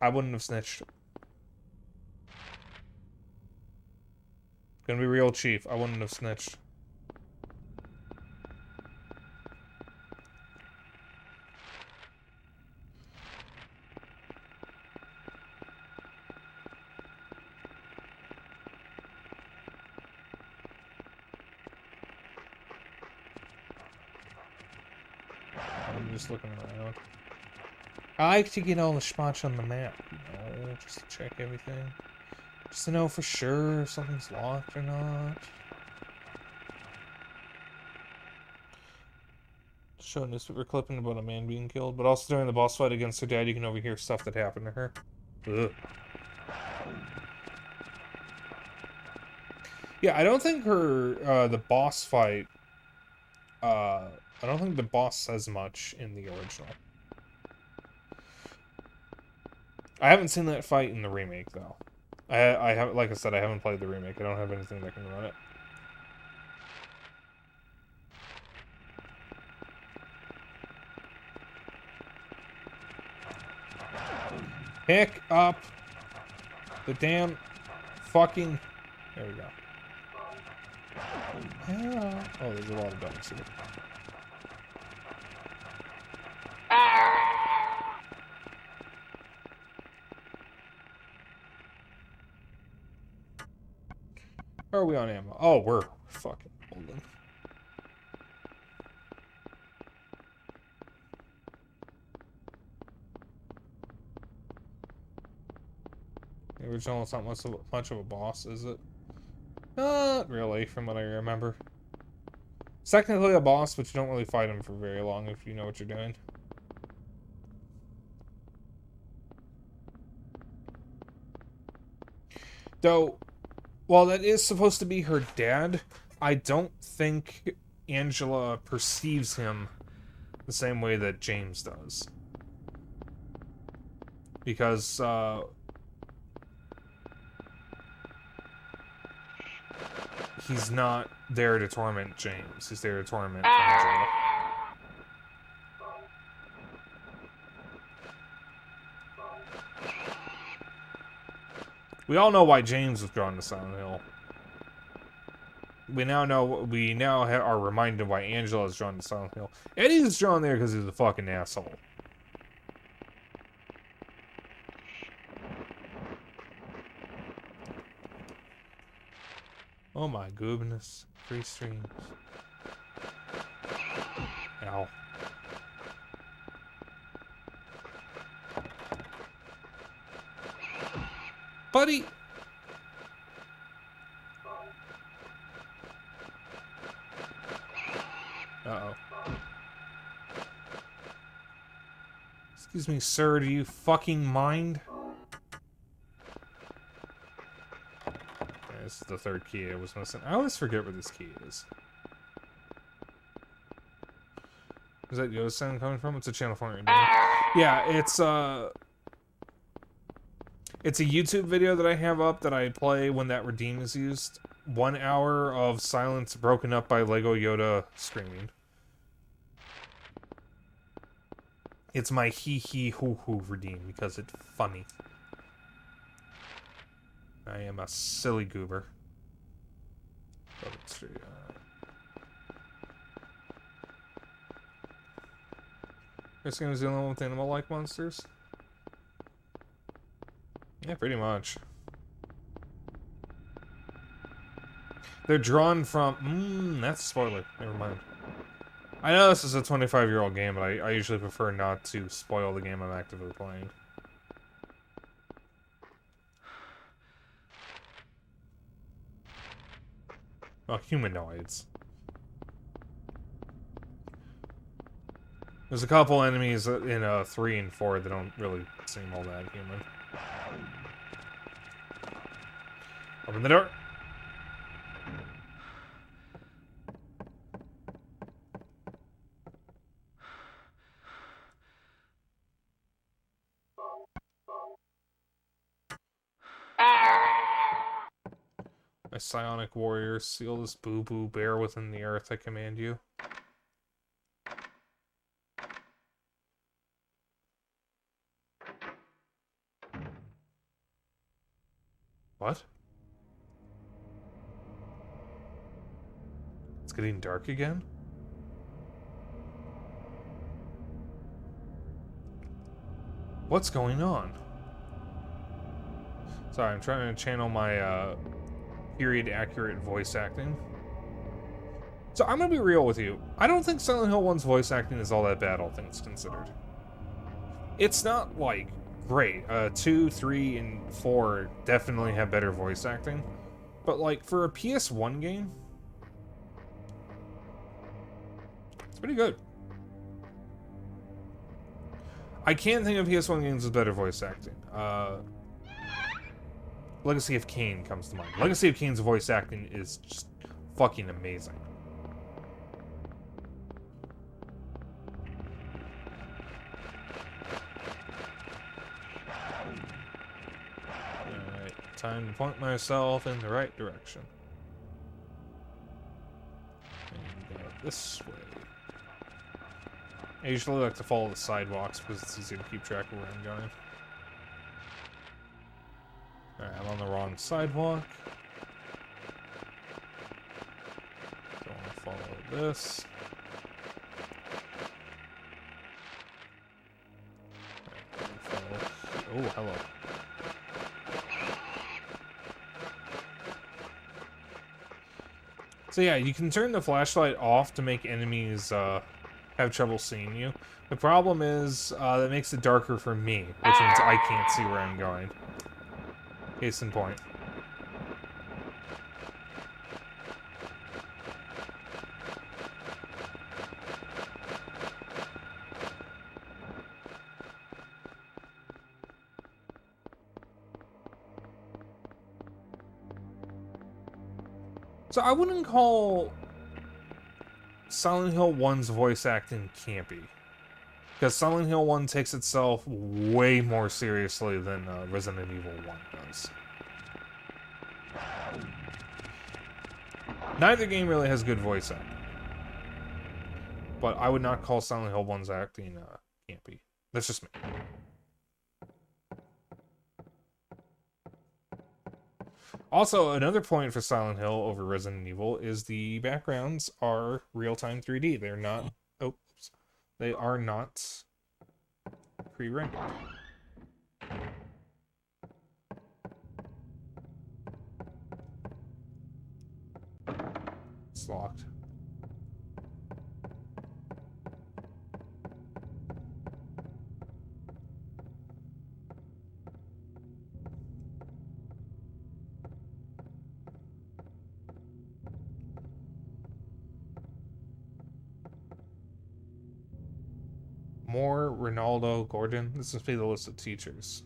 wouldn't have snitched. Gonna be real, Chief. I wouldn't have snitched. I'm just looking around. I like to get all the spots on the map, you know, just to check everything. Just to know for sure if something's locked or not. Show a newspaper clipping about a man being killed, but also during the boss fight against her dad, you can overhear stuff that happened to her. Ugh. Yeah, I don't think the boss fight, I don't think the boss says much in the original. I haven't seen that fight in the remake, though. I haven't, like I said, I haven't played the remake. I don't have anything that can run it. Pick up the damn fucking... There we go. Oh, there's a lot of dogs here. Are we on ammo? Oh, we're fucking holding. The original is not much of a boss, is it? Not really, from what I remember. It's technically a boss, but you don't really fight him for very long if you know what you're doing. Though, while that is supposed to be her dad, I don't think Angela perceives him the same way that James does. Because, he's not there to torment James. He's there to torment Angela. We all know why James was drawn to Silent Hill. We now are reminded why Angela is drawn to Silent Hill. Eddie's drawn there because he's a fucking asshole. Oh my goodness. 3 streams. Ow. Buddy! Uh-oh. Excuse me, sir, do you fucking mind? This is the 3rd key I was missing. I always forget where this key is. Is that Yoda sound coming from? It's a Channel 4 name. Yeah, it's a YouTube video that I have up that I play when that redeem is used. 1 hour of silence broken up by Lego Yoda screaming. It's my hee hee hoo hoo redeem because it's funny. I am a silly goober. This game is the only one with animal-like monsters? Yeah, pretty much. They're drawn from... that's a spoiler. Never mind. I know this is a 25-year-old game, but I usually prefer not to spoil the game I'm actively playing. Well, humanoids. There's a couple enemies in 3 and 4 that don't really seem all that human. Open the door. My psionic warrior, seal this boo-boo bear within the earth, I command you. What? It's getting dark again? What's going on? Sorry, I'm trying to channel my, period-accurate voice acting. So I'm gonna be real with you. I don't think Silent Hill 1's voice acting is all that bad, all things considered. It's not, like, great. 2, 3, and 4 definitely have better voice acting. But, like, for a PS1 game, it's pretty good. I can't think of PS1 games with better voice acting. Legacy of Kain comes to mind. Legacy of Kain's voice acting is just fucking amazing. Alright, time to point myself in the right direction. And go this way. I usually like to follow the sidewalks because it's easy to keep track of where I'm going. Alright, I'm on the wrong sidewalk. Don't want to follow this. Oh, hello. So yeah, you can turn the flashlight off to make enemies have trouble seeing you. The problem is that makes it darker for me, which means I can't see where I'm going. Case in point. So I wouldn't call Silent Hill 1's voice acting campy. Because Silent Hill 1 takes itself way more seriously than Resident Evil 1 does. Neither game really has good voice acting. But I would not call Silent Hill 1's acting campy. That's just me. Also, another point for Silent Hill over Resident Evil is the backgrounds are real-time 3D. They're not... Oops. They are not pre-rendered. It's locked. More Ronaldo Gordon. This must be the list of teachers.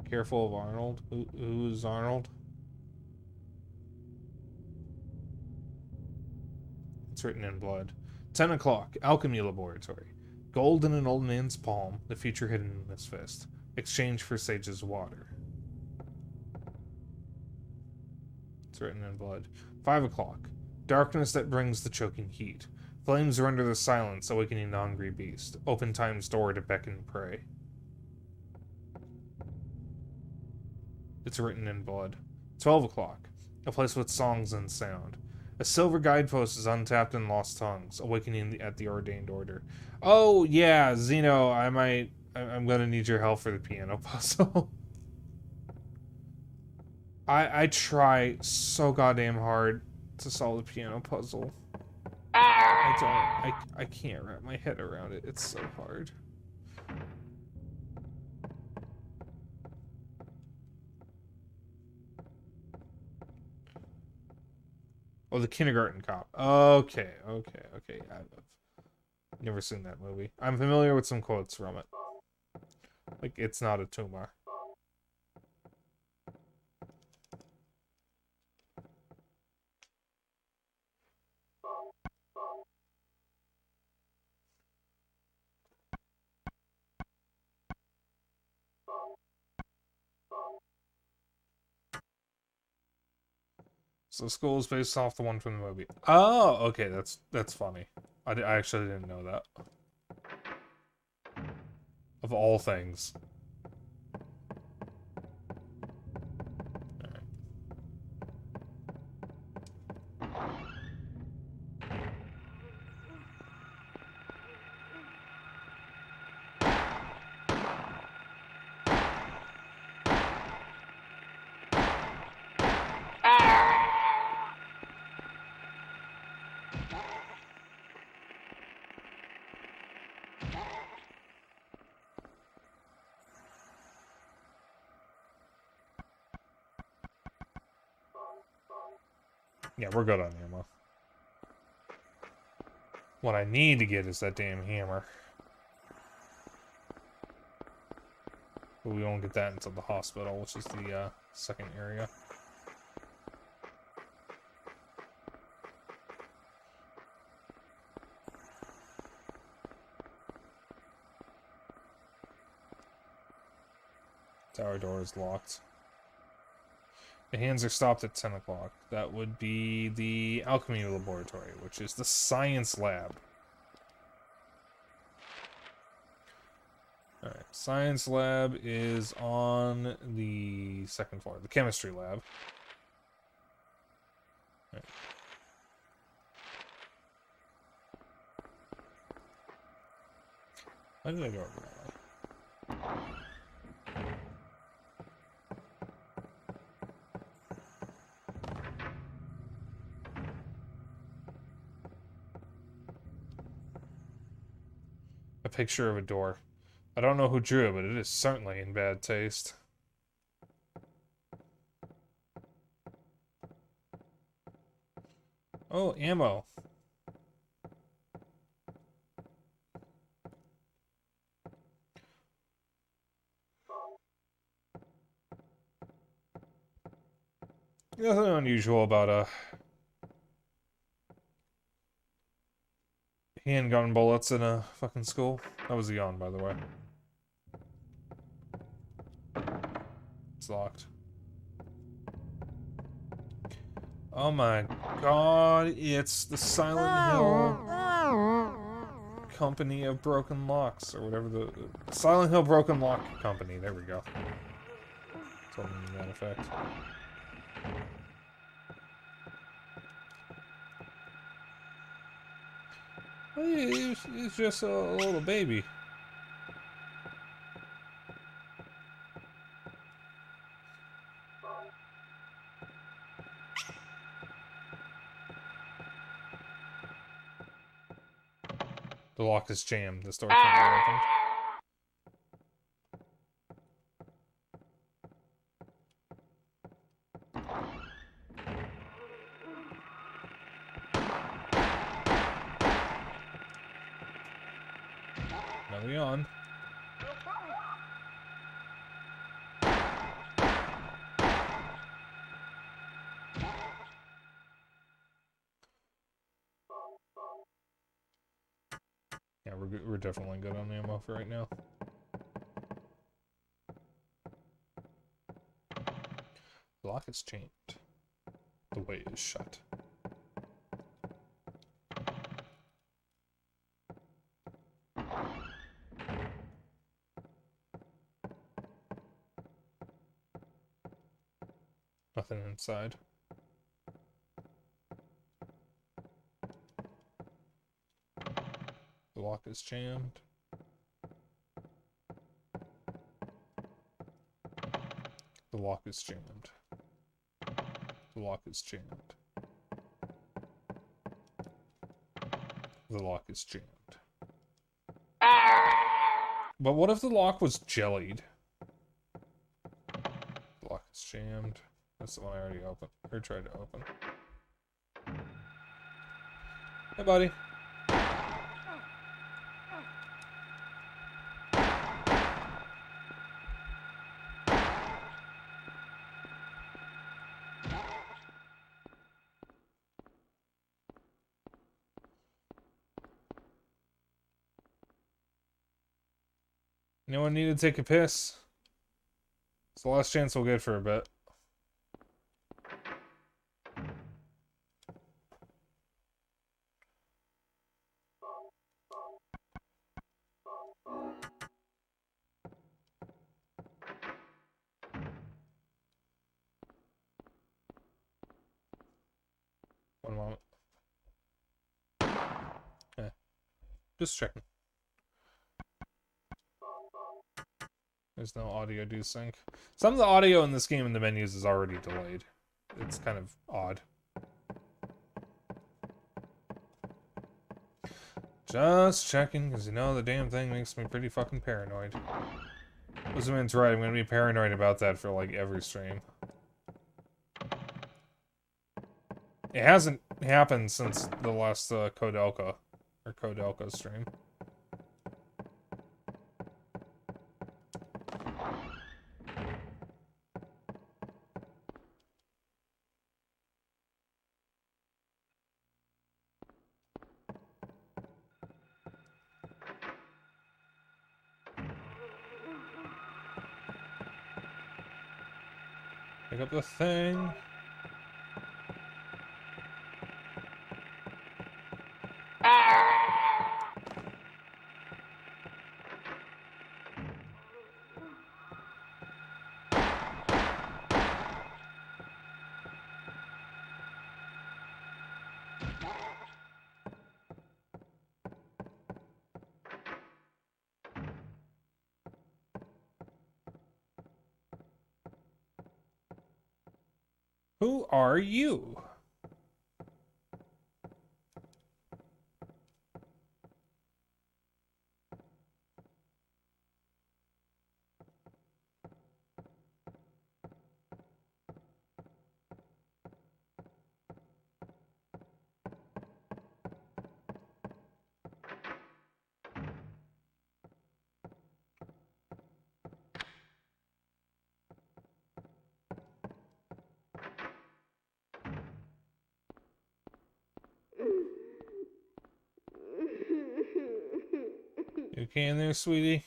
Careful of Arnold. Who's Arnold? It's written in blood. 10 o'clock. Alchemy Laboratory. Gold in an old man's palm. The future hidden in his fist. Exchange for Sage's water. It's written in blood. 5 o'clock. Darkness that brings the choking heat. Flames render the silence, awakening the hungry beast. Open time's door to beckon and pray. It's written in blood. 12 o'clock. A place with songs and sound. A silver guidepost is untapped and lost tongues, awakening at the ordained order. Oh, yeah, Zeno, I'm gonna need your help for the piano puzzle. I try so goddamn hard to solve the piano puzzle. I can't wrap my head around it. It's so hard. Oh, the kindergarten cop. Okay. I've never seen that movie. I'm familiar with some quotes from it. Like, it's not a tumor. So school is based off the one from the movie. Oh, okay, that's funny. I actually didn't know that. Of all things. Alright. Yeah, we're good on ammo. What I need to get is that damn hammer. But we won't get that until the hospital, which is the second area. Tower door is locked. The hands are stopped at 10 o'clock. That would be the alchemy laboratory, which is the science lab. Alright, science lab is on the second floor. The chemistry lab. Right. Why did I go over that way? A picture of a door. I don't know who drew it, but it is certainly in bad taste. Oh, ammo. Nothing unusual about a handgun bullets in a fucking school. That was a yawn, by the way. It's locked. Oh my god, it's the Silent Hill Company of Broken Locks, or whatever the... Silent Hill Broken Lock Company, there we go. Something to that effect. It's just a little baby. The lock is jammed. This door can't be opened. Another yawn. Yeah, we're definitely good on ammo for right now. The lock is chained. The way is shut. Nothing inside. The lock is jammed. The lock is jammed. The lock is jammed. The lock is jammed. But what if the lock was jellied? The lock is jammed. That's the one I already opened. Or tried to open. Hey, buddy. Anyone need to take a piss? It's the last chance we'll get for a bit. One moment. Yeah, just checking. There's no audio desync. Some of the audio in this game in the menus is already delayed. It's kind of odd. Just checking, because you know the damn thing makes me pretty fucking paranoid. Lizardman's right, I'm gonna be paranoid about that for like every stream. It hasn't happened since the last Kodelka stream. Pick up the thing. Who are you? You okay in there, sweetie?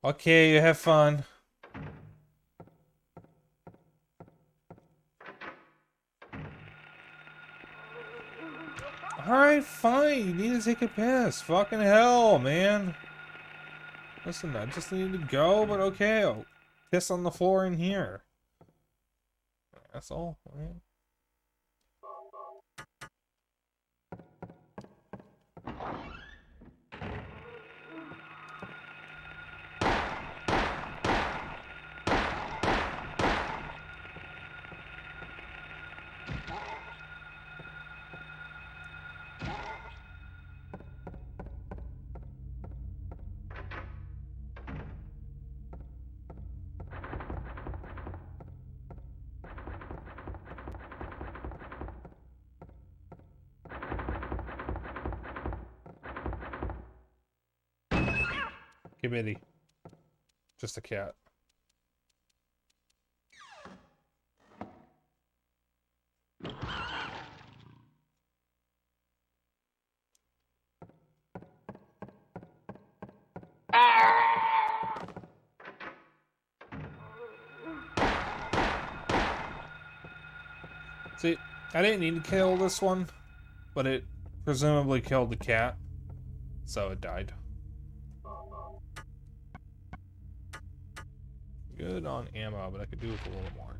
Okay, you have fun. Alright, fine. You need to take a piss. Fucking hell, man. Listen, I just need to go, but okay, I'll piss on the floor in here. That's all, man. Gibity. Just a cat. See, I didn't need to kill this one, but it presumably killed the cat, so it died. Good on ammo, but I could do with a little more.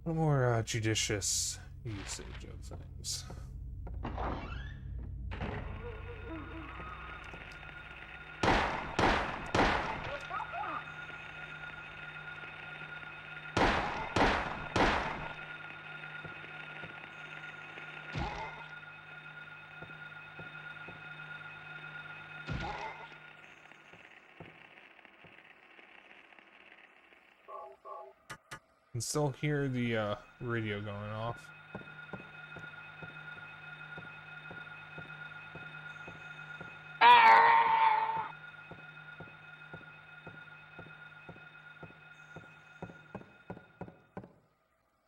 A little more judicious usage of things. can still hear the radio going off.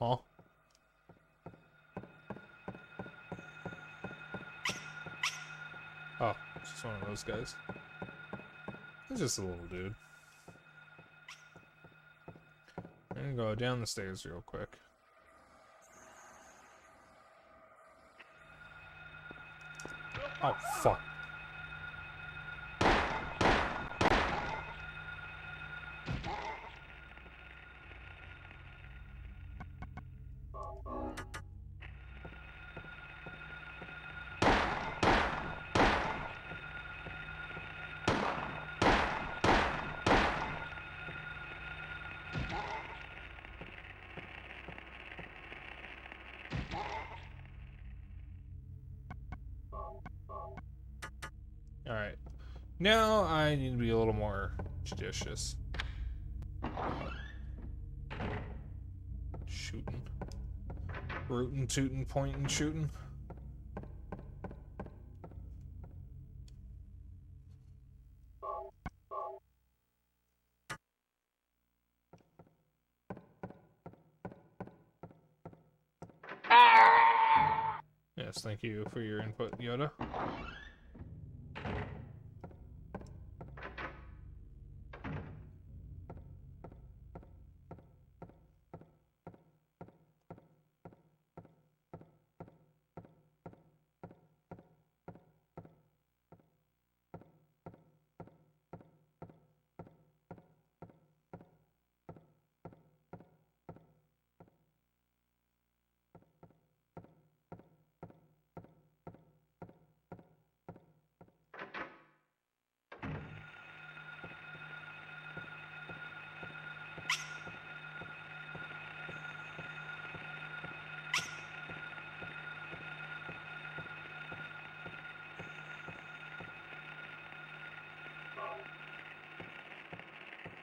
Huh? Oh, it's just one of those guys. He's just a little dude. I'm gonna go down the stairs real quick. Oh, fuck. Alright. Now I need to be a little more judicious. Shooting. Rootin', tootin', pointin', shooting. Yes, thank you for your input, Yoda.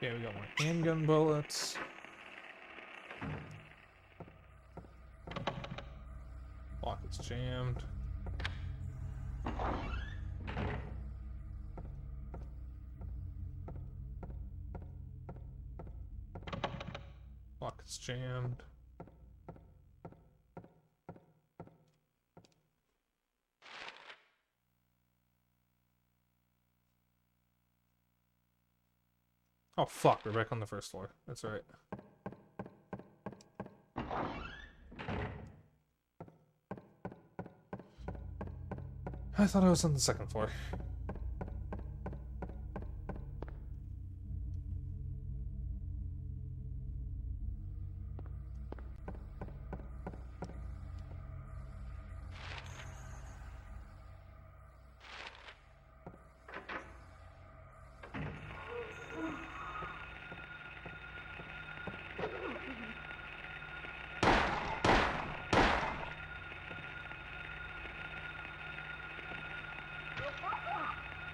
Okay, we got more handgun bullets. Lock is jammed. Lock is jammed. Oh fuck, we're back on the first floor. That's right. I thought I was on the second floor.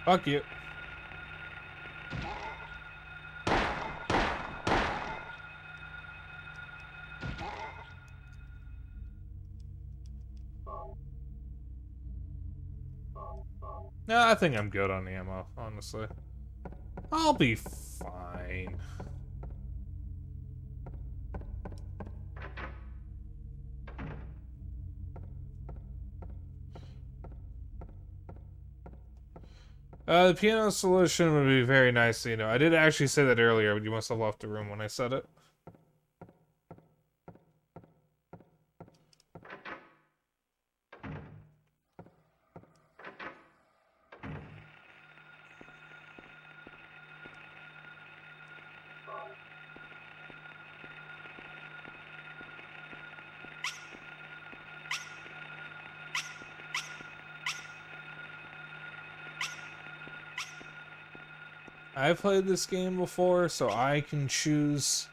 Fuck you. No, I think I'm good on ammo, honestly. I'll be fine. The piano solution would be very nice, you know. I did actually say that earlier, but you must have left the room when I said it. I've played this game before, so I can choose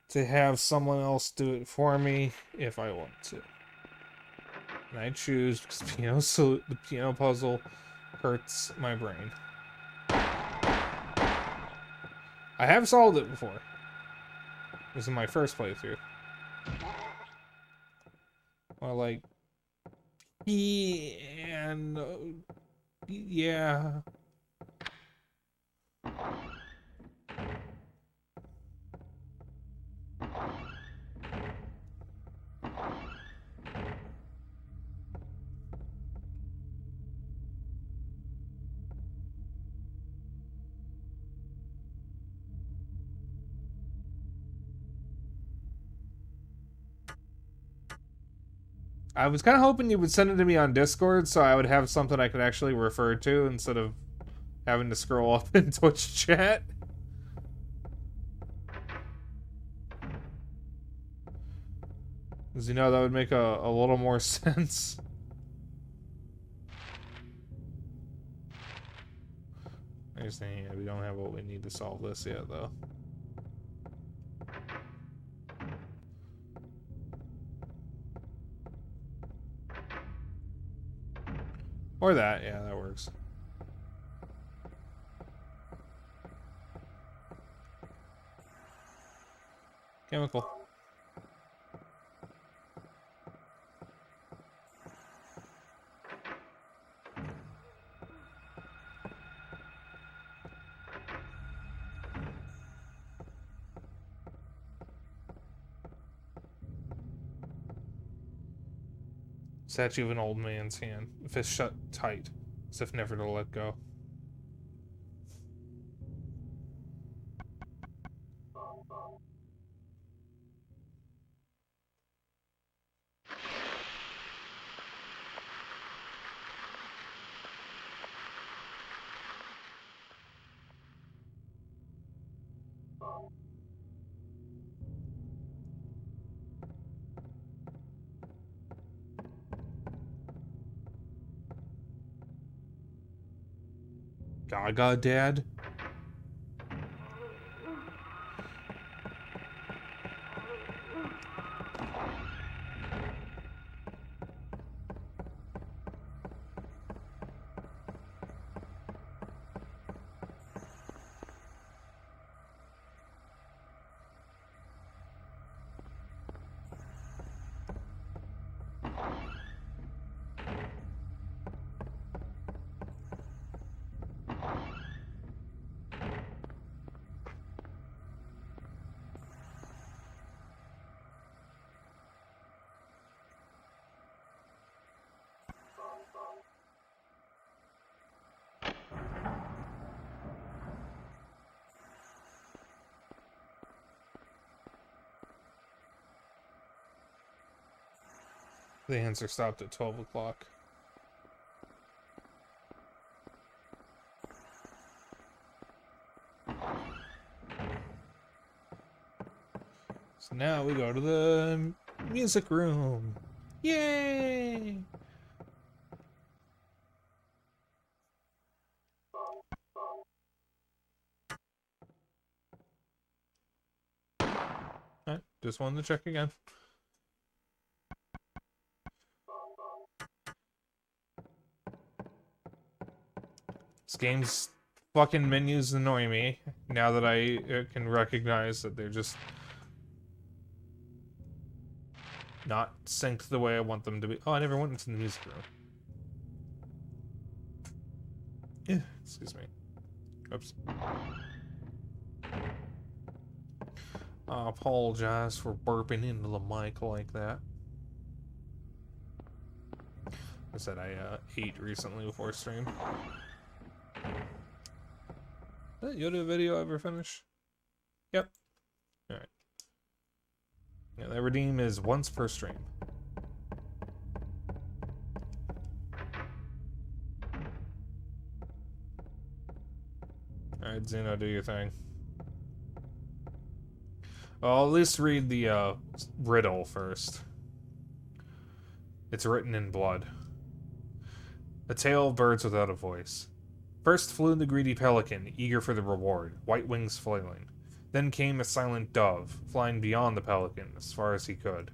to have someone else do it for me if I want to. And I choose because the piano puzzle hurts my brain. I have solved it before. This is my first playthrough. Well, like... Yeah, no... Yeah... I was kind of hoping you would send it to me on Discord so I would have something I could actually refer to instead of having to scroll up in Twitch chat. Because, you know, that would make a little more sense. I just think we don't have what we need to solve this yet, though. Or that, yeah, that works. Chemical. Statue of an old man's hand. Fist shut tight, as if never to let go. Gaga Dad? The answer stopped at 12 o'clock. So now we go to the music room. Yay! Alright, just wanted to check again. This game's fucking menus annoy me now that I can recognize that they're just not synced the way I want them to be. Oh, I never went into the music room. Excuse me. Oops. I apologize for burping into the mic like that. I said I ate recently before stream. Did that Yoda video ever finish? Yep. Alright. Yeah, that redeem is once per stream. Alright, Xeno, do your thing. I'll at least read the riddle first. It's written in blood. A tale of birds without a voice. First flew the greedy pelican, eager for the reward, white wings flailing. Then came a silent dove, flying beyond the pelican, as far as he could.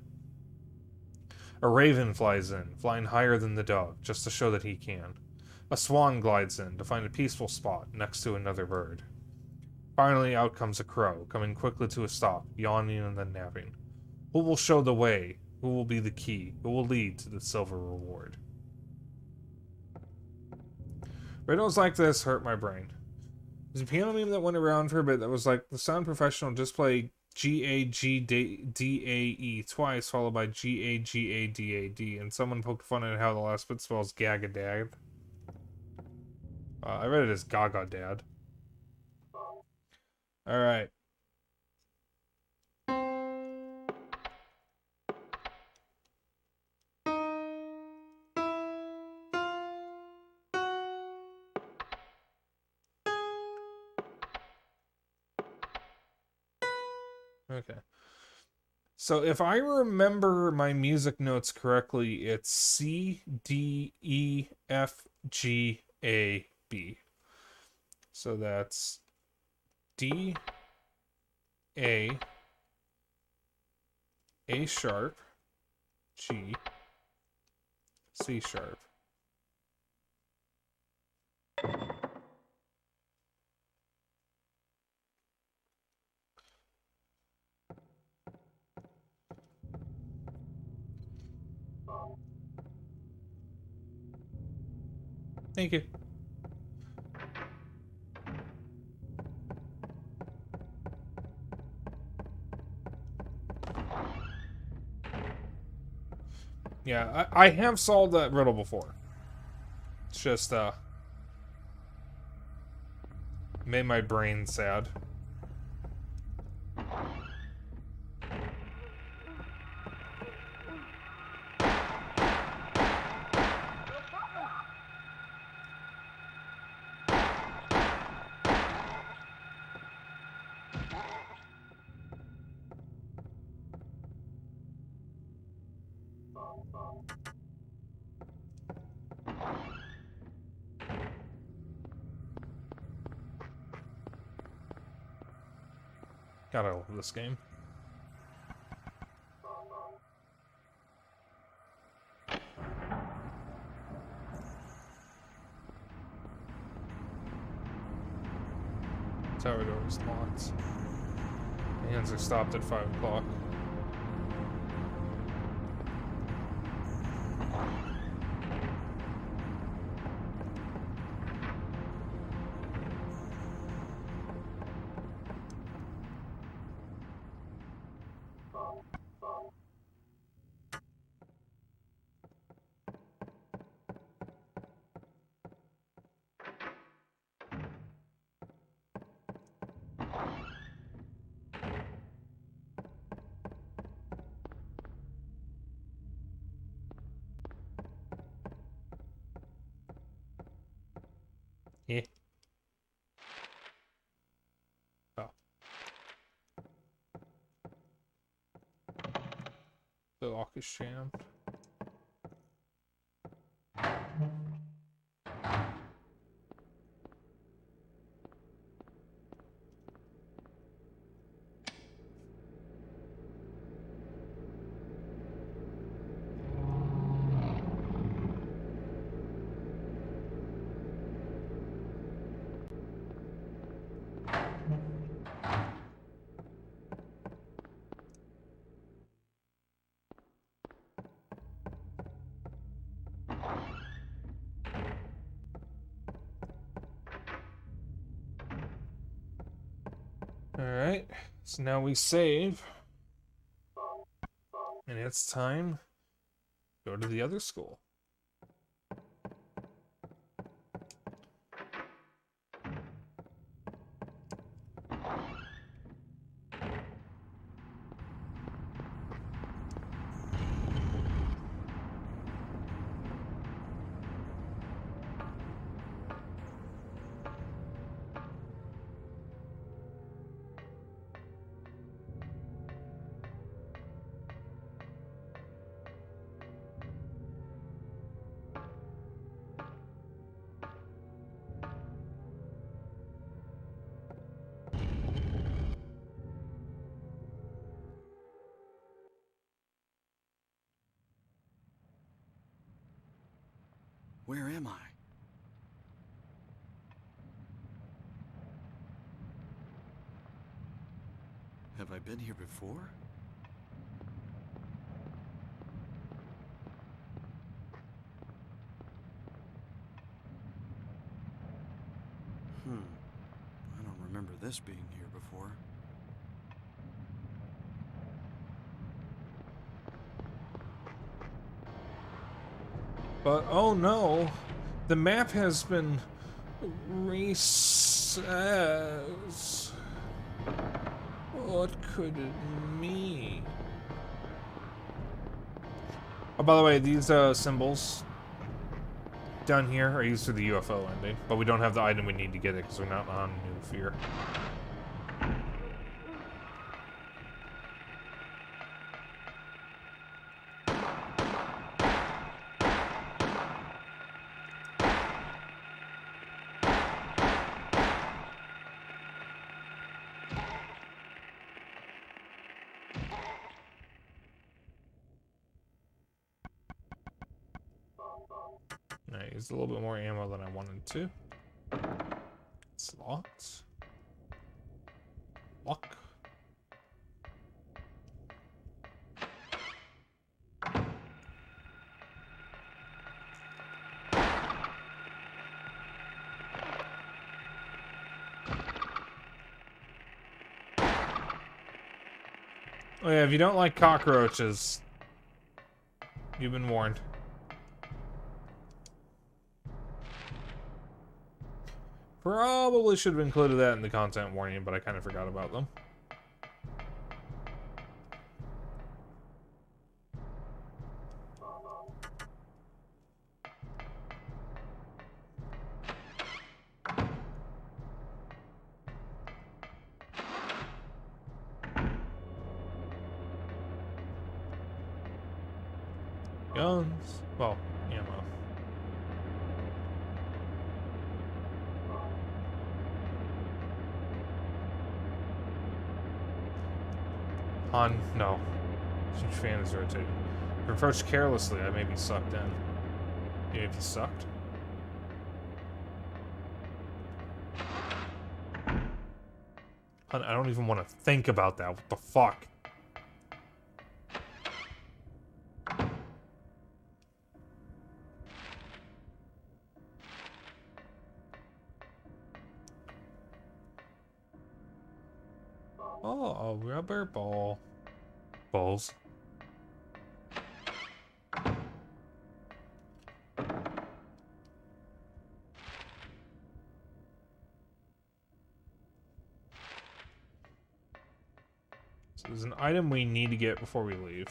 A raven flies in, flying higher than the dove, just to show that he can. A swan glides in, to find a peaceful spot next to another bird. Finally, out comes a crow, coming quickly to a stop, yawning and then napping. Who will show the way? Who will be the key? Who will lead to the silver reward? Riddles like this hurt my brain. There's a piano meme that went around for a bit that was like, the sound professional just play G-A-G-D-A-E twice, followed by G-A-G-A-D-A-D, and someone poked fun at how the last bit spells Gagadad. I read it as Gaga Dad. Alright. Okay. So if I remember my music notes correctly, it's C, D, E, F, G, A, B. So that's D, A sharp, G, C sharp. Thank you. Yeah, I have solved that riddle before. It's just, made my brain sad. God, I love this game. Tower door is locked. Hands are stopped at 5 o'clock. Yeah. Oh. The lock is jammed. Alright, so now we save. And it's time to go to the other school. Where am I? been here before? I don't remember this being here before. But, oh no, the map has been resized. What could it mean? Oh, by the way, these symbols down here are used for the UFO ending, but we don't have the item we need to get it because we're not on New Fear. I used a little bit more ammo than I wanted to. Slots. Lock. Oh yeah, if you don't like cockroaches, you've been warned. Probably should have included that in the content warning, but I kind of forgot about them. Guns. Well, ammo. Han, no. Huge fan is rotating. If approached carelessly, I may be sucked in. Maybe if you sucked? Han, I don't even want to think about that. What the fuck? Oh, a rubber ball. Balls. So there's an item we need to get before we leave.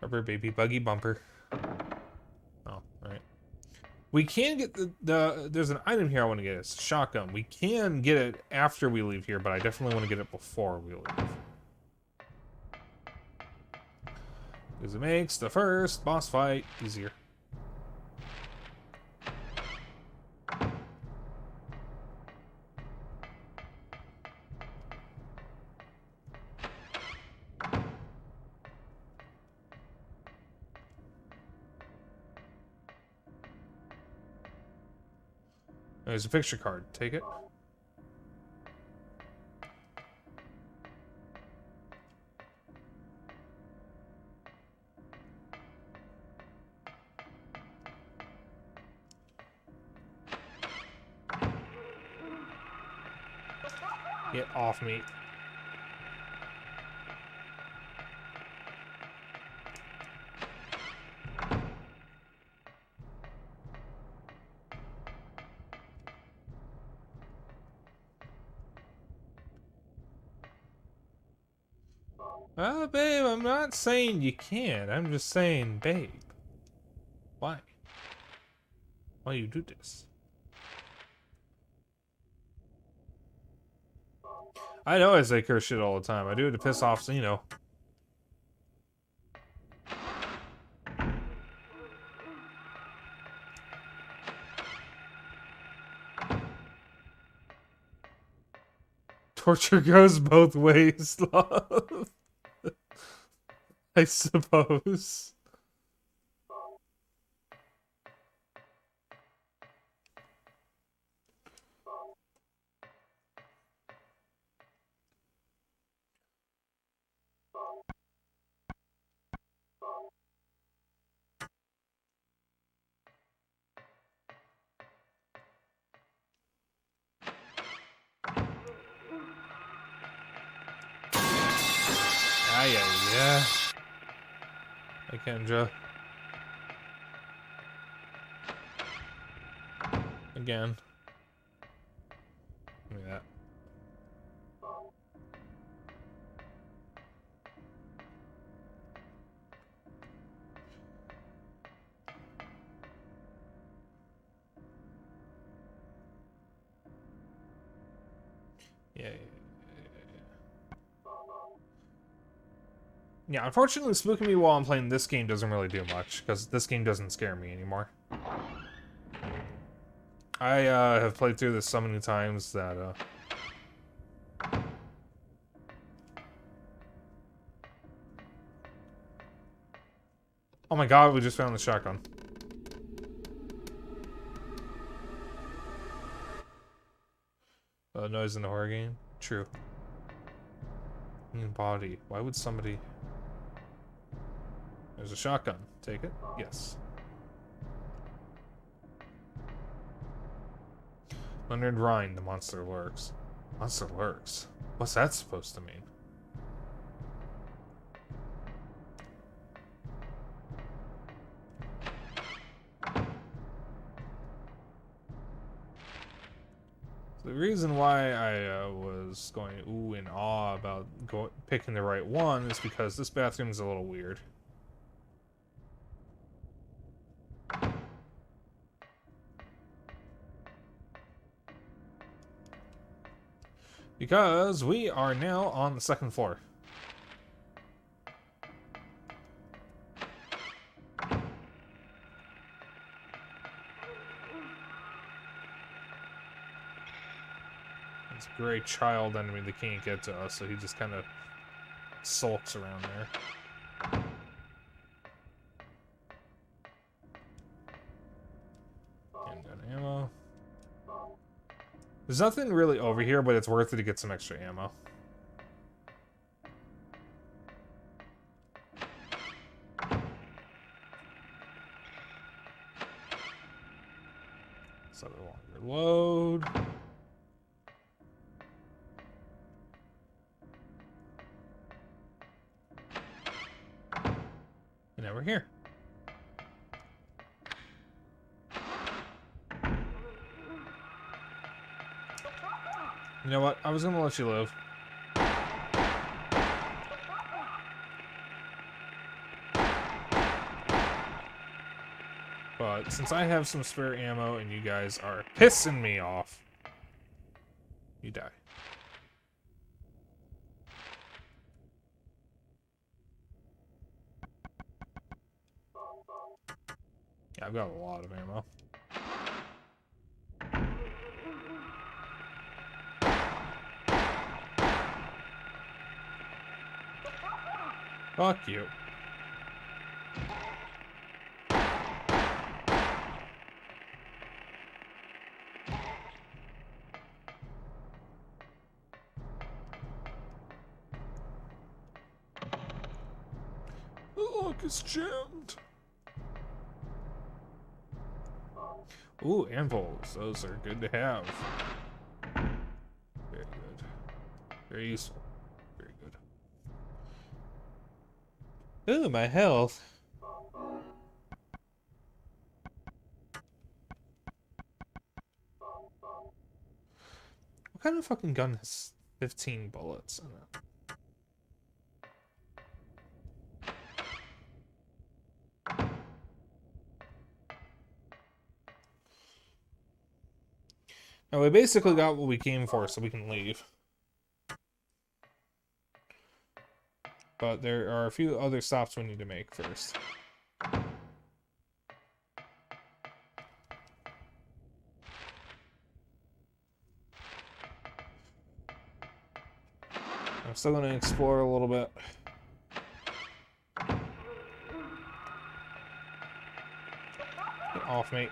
Rubber baby buggy bumper. Oh, alright. We can get there's an item here I want to get. It's a shotgun. We can get it after we leave here, but I definitely want to get it before we leave. Because it makes the first boss fight easier. There's a picture card. Take it. Get off me. Oh, babe, I'm not saying you can't. I'm just saying, babe. Why? Why you do this? I know I say curse shit all the time. I do it to piss off, you know. Torture goes both ways, love. I suppose. yeah. Hey, Kendra. Again. Give me that. Yeah. Yeah, unfortunately, spooking me while I'm playing this game doesn't really do much, because this game doesn't scare me anymore. I have played through this so many times that oh my god, we just found the shotgun. Noise in the horror game? True. Human body. Why would somebody... There's a shotgun. Take it? Yes. Leonard Rhine, the monster lurks. Monster lurks? What's that supposed to mean? The reason why I was going ooh and ah about picking the right one is because this bathroom is a little weird. Because we are now on the second floor. It's a great child enemy that can't get to us, so he just kind of sulks around there. Handgun ammo. There's nothing really over here, but it's worth it to get some extra ammo. So the longer load. And now we're here. You know what? I was gonna let you live. But since I have some spare ammo and you guys are pissing me off, you die. Yeah, I've got a lot of ammo. Fuck you. The lock is jammed. Ooh, anvils. Those are good to have. Very good. Very useful. Very good. Ooh, my health. What kind of fucking gun has 15 bullets in it? Now, we basically got what we came for, so we can leave. But there are a few other stops we need to make first. I'm still going to explore a little bit. Get off, mate.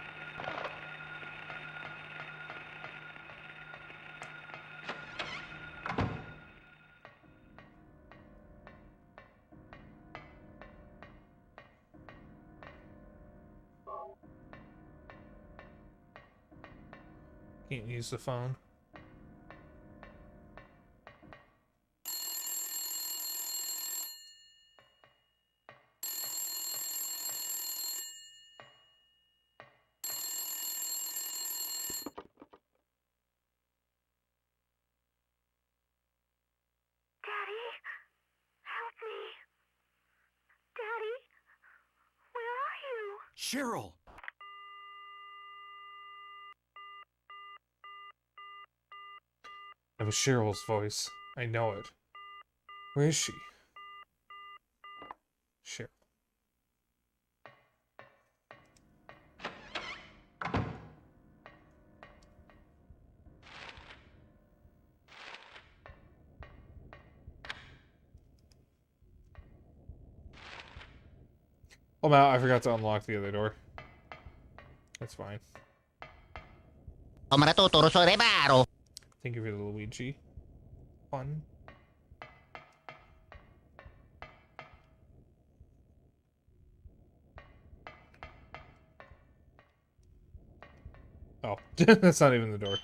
Can't use the phone. Cheryl! That was Cheryl's voice. I know it. Where is she? Cheryl. Oh, man, I forgot to unlock the other door. That's fine. Thank you for the Luigi. Fun. Oh, that's not even the door.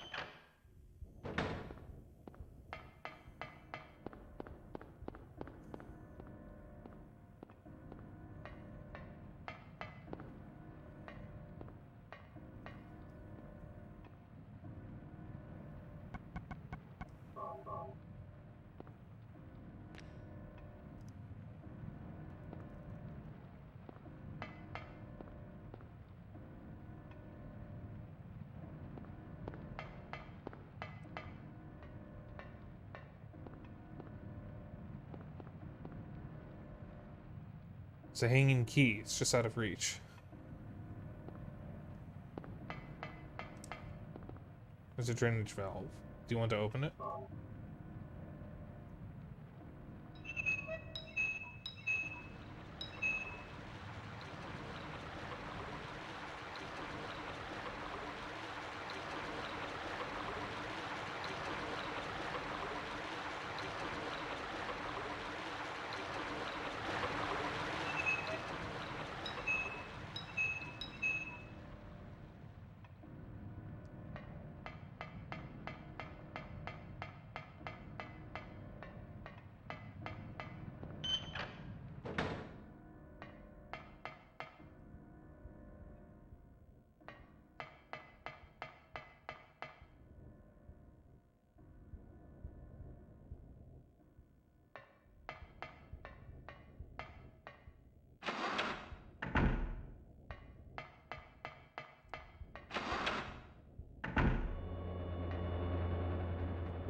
It's a hanging key. It's just out of reach. There's a drainage valve. Do you want to open it?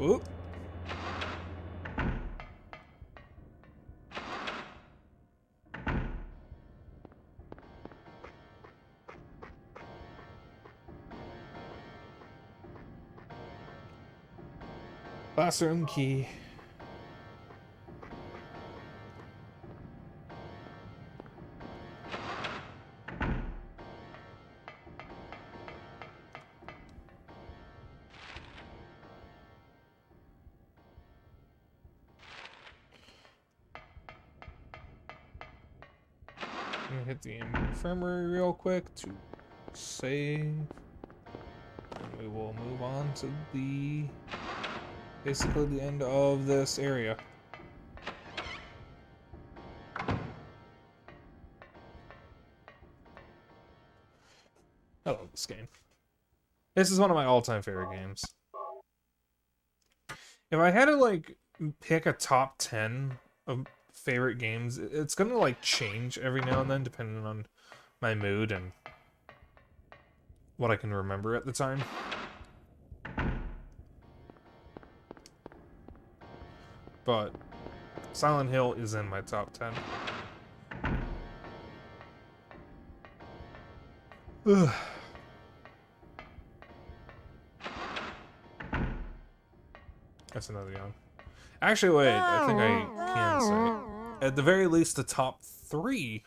Oop. Classroom key. I'm gonna hit the infirmary real quick to save. And we will move on to the basically the end of this area. I love this game. This is one of my all-time favorite games. If I had to like pick a top 10 of favorite games, it's gonna like change every now and then depending on my mood and what I can remember at the time. But Silent Hill is in my top 10. Ugh. That's another yawn. Actually, wait, I think I can say. At the very least, the top 3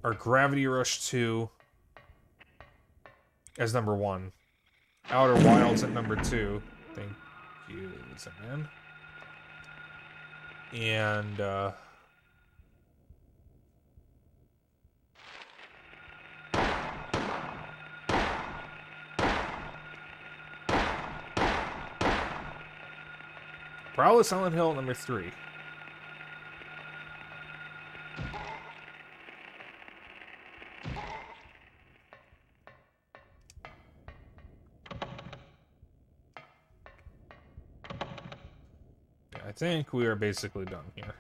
are Gravity Rush 2 as number 1. Outer Wilds at number 2. Thank you, man. And, probably Silent Hill at number 3. I think we are basically done here.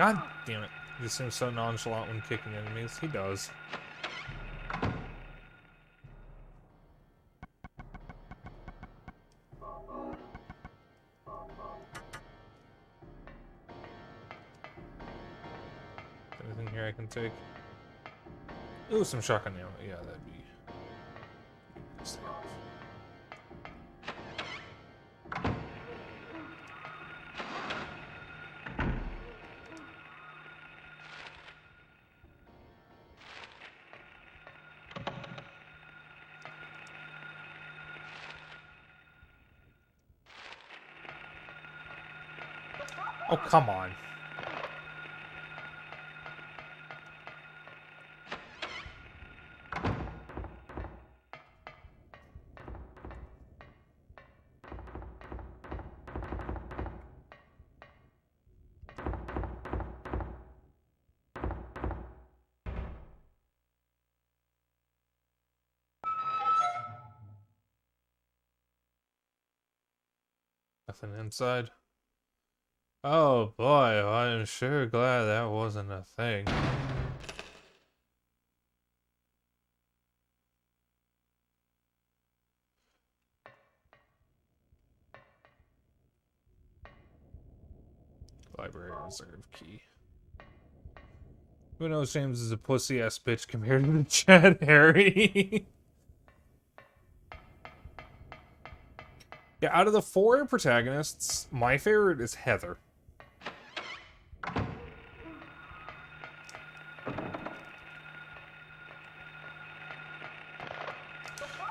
God damn it. He just seems so nonchalant when kicking enemies. He does. Anything here I can take? Ooh, some shotgun ammo. Yeah, that'd be... nice to have. Oh, come on. Nothing inside. Oh boy, I'm sure glad that wasn't a thing. Library reserve key. Who knows James is a pussy-ass bitch compared to Chad Harry? Yeah, out of the 4 protagonists, my favorite is Heather.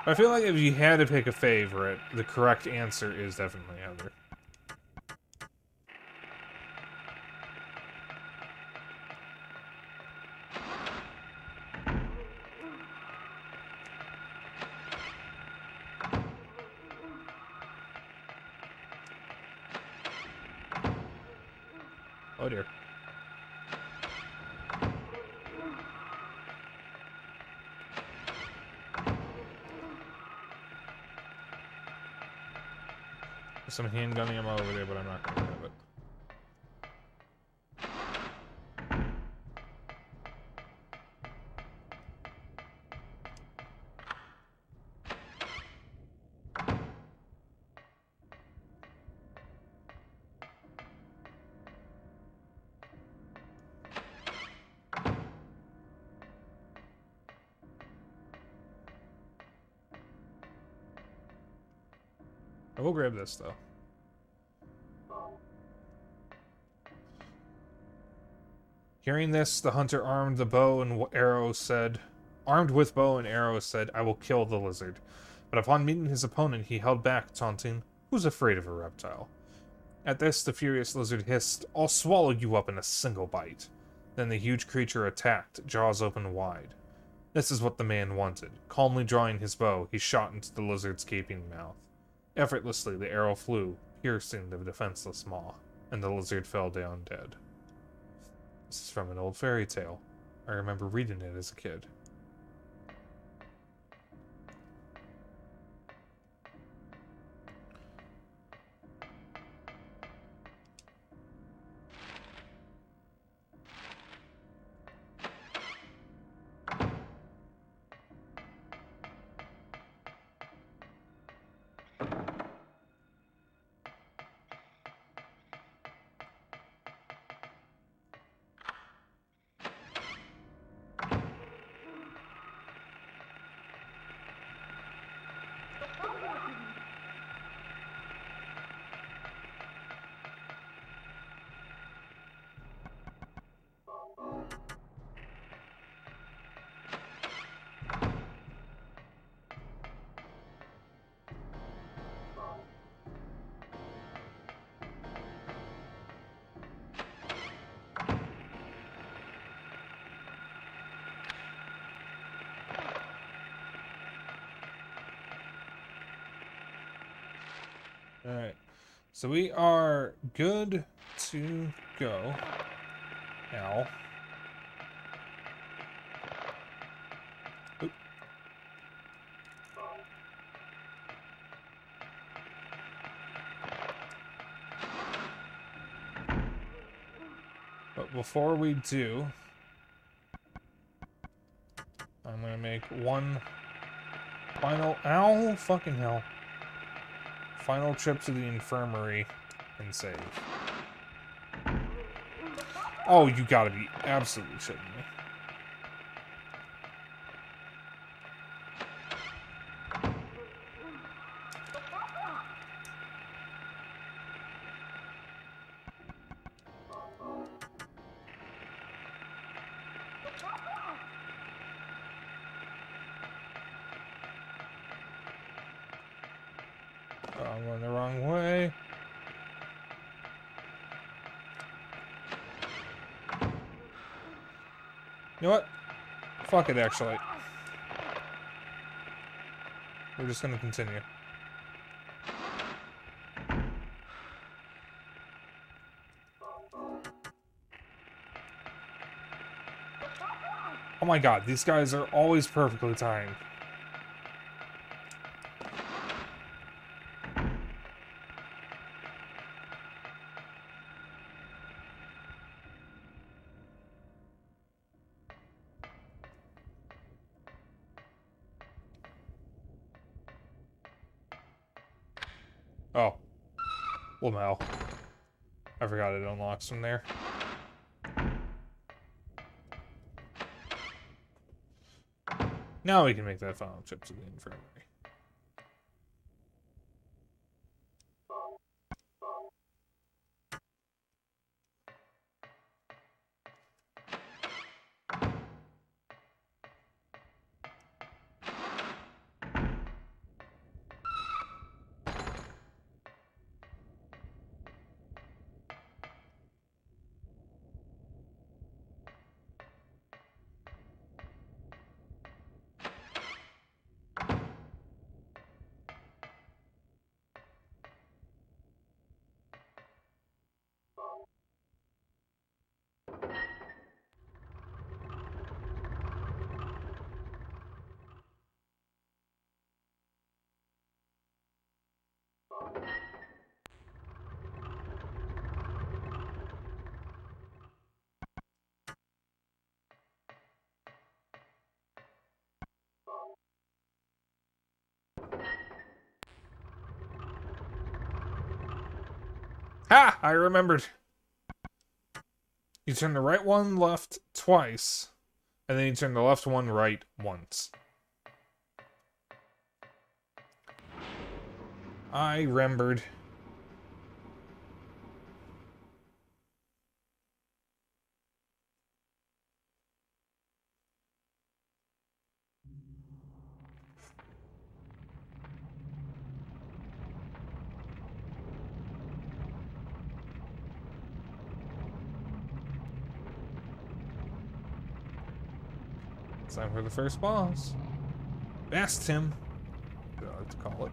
I feel like if you had to pick a favorite, the correct answer is definitely Heather. Oh dear. There's some handgun ammo over there, but I'm not gonna grab it. I will grab this though. Hearing this, the hunter armed with bow and arrow said, I will kill the lizard. But upon meeting his opponent, he held back, taunting, "Who's afraid of a reptile?" At this, the furious lizard hissed, "I'll swallow you up in a single bite." Then the huge creature attacked, jaws open wide. This is what the man wanted. Calmly drawing his bow, he shot into the lizard's gaping mouth. Effortlessly, the arrow flew, piercing the defenseless maw, and the lizard fell down dead. This is from an old fairy tale. I remember reading it as a kid. Alright. So we are good to go. Ow. Oop. Oh, before we do, I'm gonna make one final... Ow! Fucking hell. Final trip to the infirmary and save. Oh, you gotta be absolutely shitting me. Oh, I'm going the wrong way. You know what? Fuck it, actually. We're just gonna continue. Oh my god, these guys are always perfectly timed. Oh. Well, no. I forgot it unlocks from there. Now we can make that final trip to the infirmary. Ha! I remembered. You turn the right one left twice, and then you turn the left one right once. I remembered. It's time for the first boss. Fast Tim. I like to call it.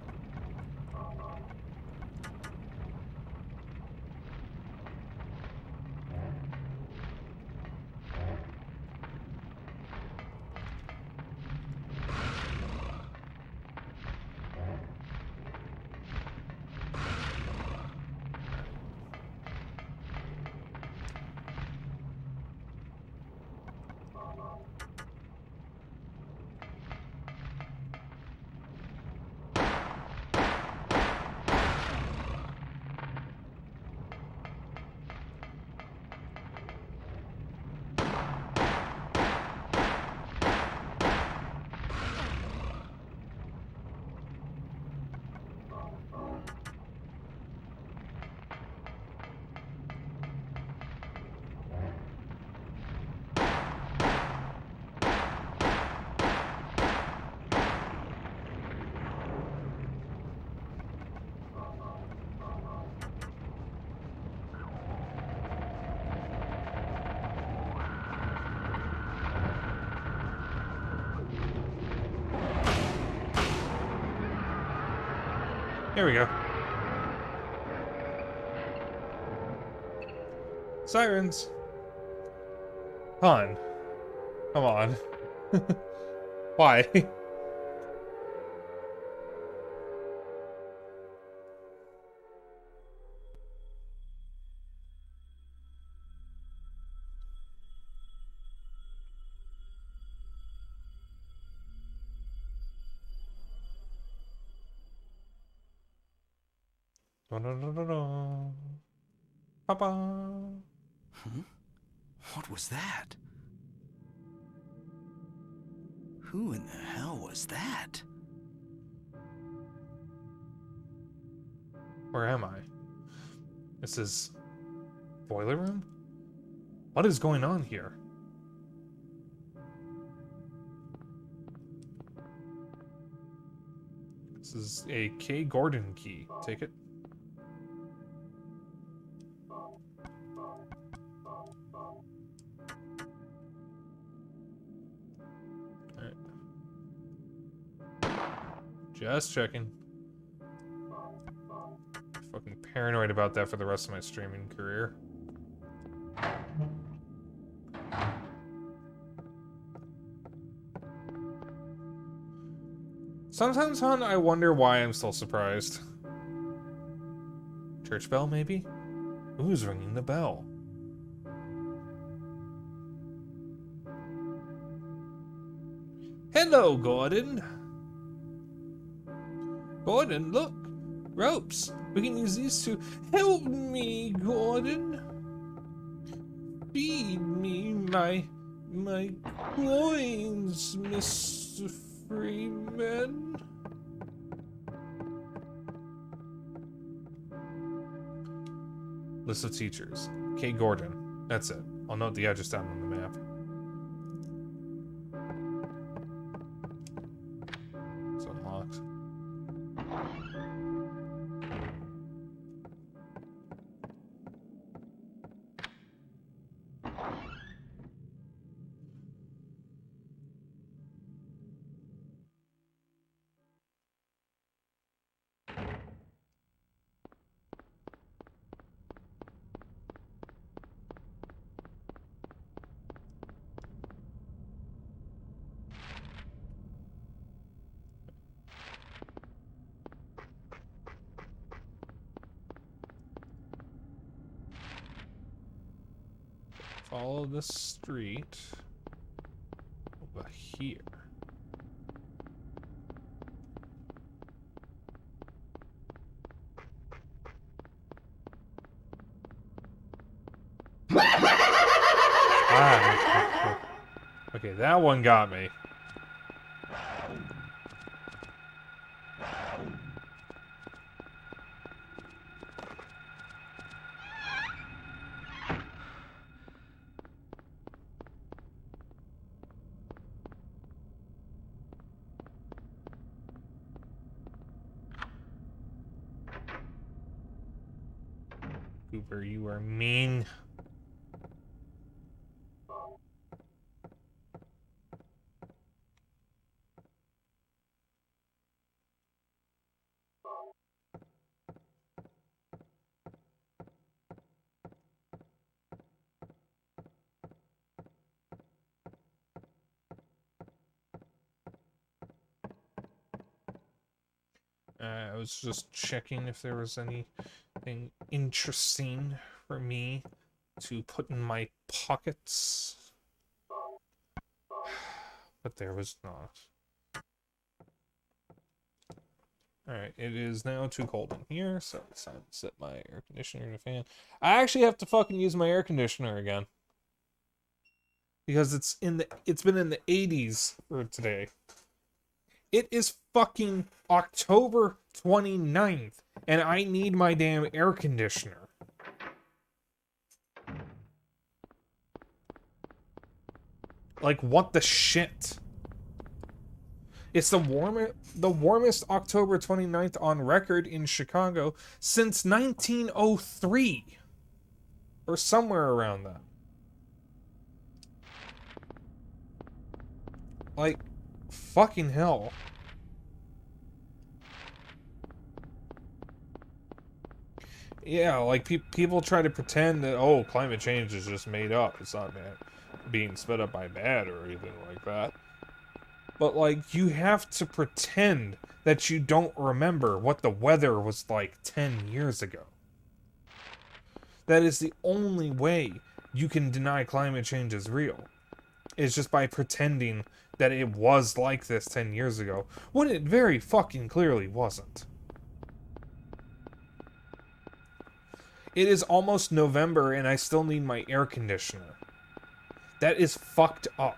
Here we go. Sirens. Hon. Come on. Why? Da-da-da-da-da. Papa. Huh? What was that? Who in the hell was that? Where am I? This is boiler room? What is going on here? This is a K. Gordon key. Take it. Alright. Just checking. Fucking paranoid about that for the rest of my streaming career. Sometimes, hon, I wonder why I'm still surprised. Church bell, maybe? Who's ringing the bell? Hello, Gordon. Gordon, look. Ropes. We can use these to help me, Gordon. Feed me my coins, Mr. Freeman. List of teachers. K. Gordon. That's it. I'll note the address down on the map. It's unlocked. Follow the street over here. Ah, okay, that one got me. Cooper, you are mean. I was just checking if there was anything interesting for me to put in my pockets. But there was not. Alright, it is now too cold in here, so it's time to set my air conditioner and a fan. I actually have to fucking use my air conditioner again. Because it's been in the 80s for today. It is fucking October 29th, and I need my damn air conditioner. Like, what the shit? It's the warmest October 29th on record in Chicago since 1903. Or somewhere around that. Like, fucking hell. Yeah, like, people try to pretend that, oh, climate change is just made up. It's not being sped up by bad or anything like that. But, like, you have to pretend that you don't remember what the weather was like 10 years ago. That is the only way you can deny climate change is real. It's just by pretending that it was like this 10 years ago, when it very fucking clearly wasn't. It is almost November and I still need my air conditioner. That is fucked up.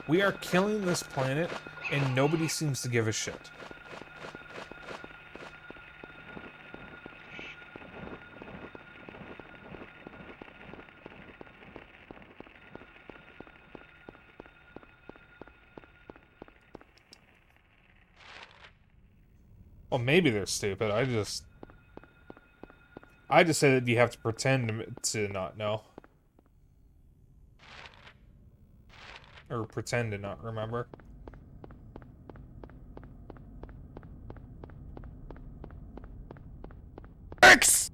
We are killing this planet and nobody seems to give a shit. Well, maybe they're stupid. I just say that you have to pretend to not know. Or pretend to not remember. X!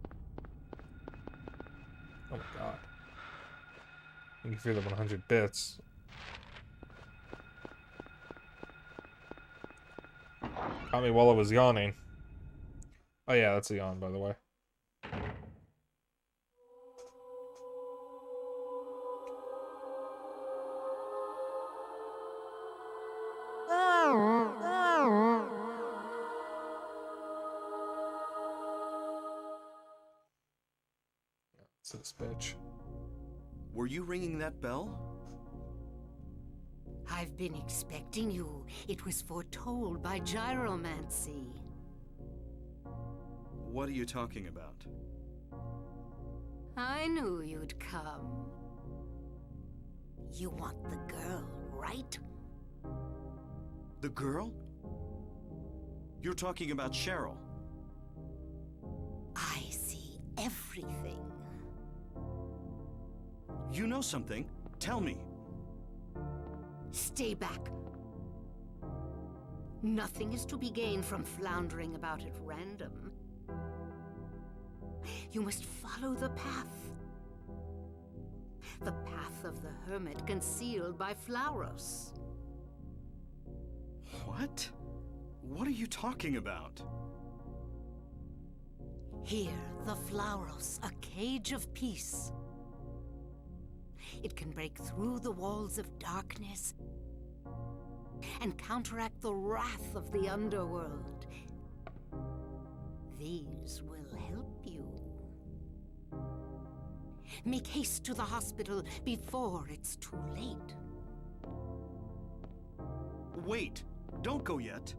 Oh my god. You can feel the 100 bits. Caught me while I was yawning. Oh yeah, that's a yawn, by the way. It's this bitch. Were you ringing that bell? I've been expecting you. It was foretold by gyromancy. What are you talking about? I knew you'd come. You want the girl, right? The girl? You're talking about Cheryl. I see everything. You know something? Tell me. Stay back. Nothing is to be gained from floundering about at random. You must follow the path. The path of the hermit concealed by Flauros. What? What are you talking about? Here, the Flauros, a cage of peace. It can break through the walls of darkness and counteract the wrath of the underworld. These will help you. Make haste to the hospital before it's too late. Wait! Don't go yet.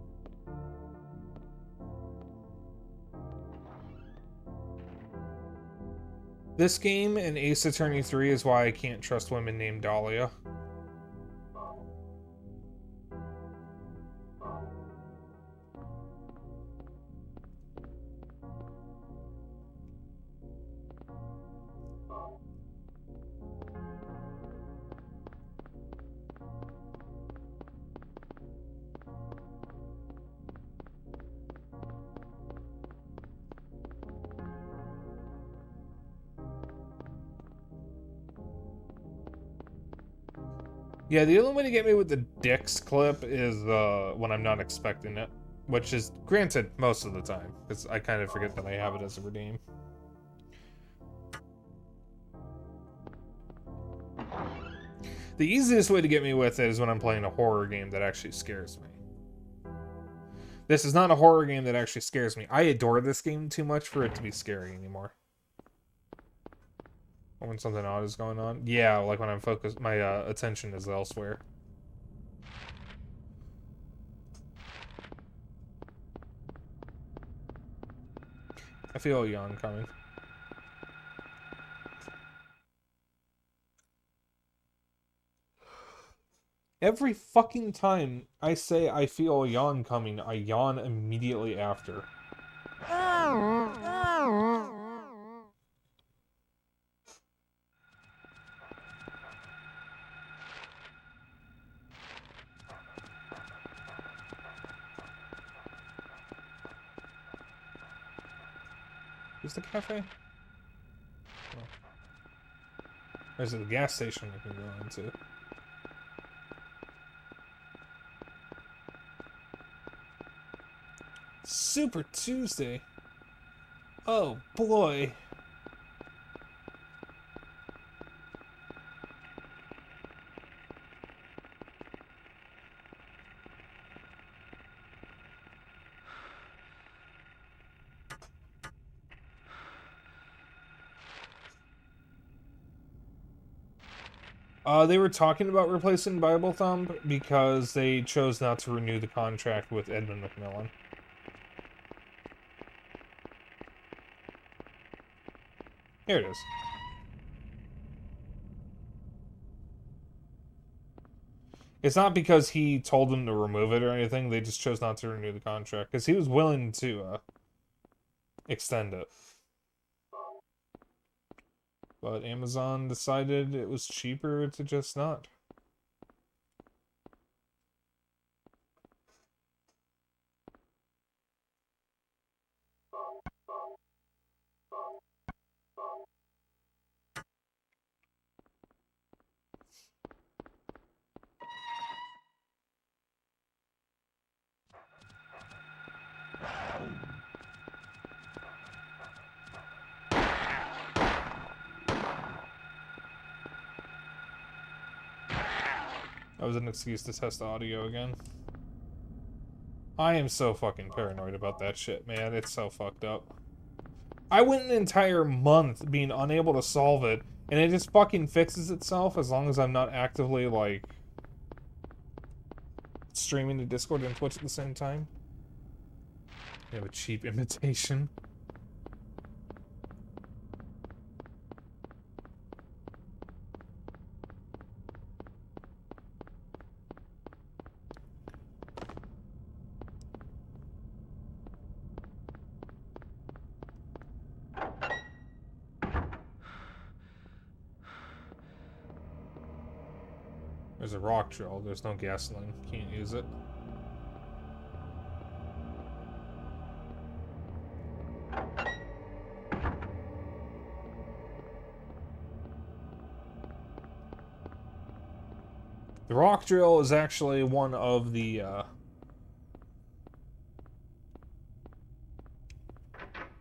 This game and Ace Attorney 3 is why I can't trust women named Dahlia. Yeah, the only way to get me with the dicks clip is when I'm not expecting it. Which is, granted, most of the time. Because I kind of forget that I have it as a redeem. The easiest way to get me with it is when I'm playing a horror game that actually scares me. This is not a horror game that actually scares me. I adore this game too much for it to be scary anymore. Or when something odd is going on. Yeah, like when I'm focused, my attention is elsewhere. I feel a yawn coming. Every fucking time I say I feel a yawn coming, I yawn immediately after. Where's the cafe? Oh. There's a gas station I can go into. Super Tuesday. Oh boy. They were talking about replacing Bible Thumb because they chose not to renew the contract with Edmund McMillan. Here it is. It's not because he told them to remove it or anything. They just chose not to renew the contract because he was willing to extend it. But Amazon decided it was cheaper to just not. That was an excuse to test the audio again. I am so fucking paranoid about that shit, man. It's so fucked up. I went an entire month being unable to solve it, and it just fucking fixes itself as long as I'm not actively, like, streaming to Discord and Twitch at the same time. We have a cheap imitation. There's a rock drill. There's no gasoline. Can't use it. The rock drill is actually one of the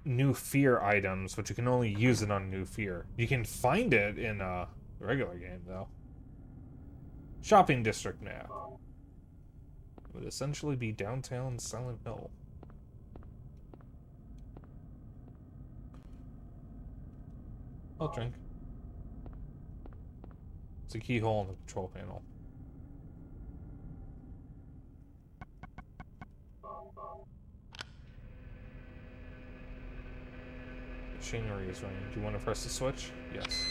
New Fear items, but you can only use it on New Fear. You can find it in the regular game, though. Shopping district map. It would essentially be downtown Silent Hill. I'll drink. It's a keyhole in the control panel. Machinery is running. Do you want to press the switch? Yes.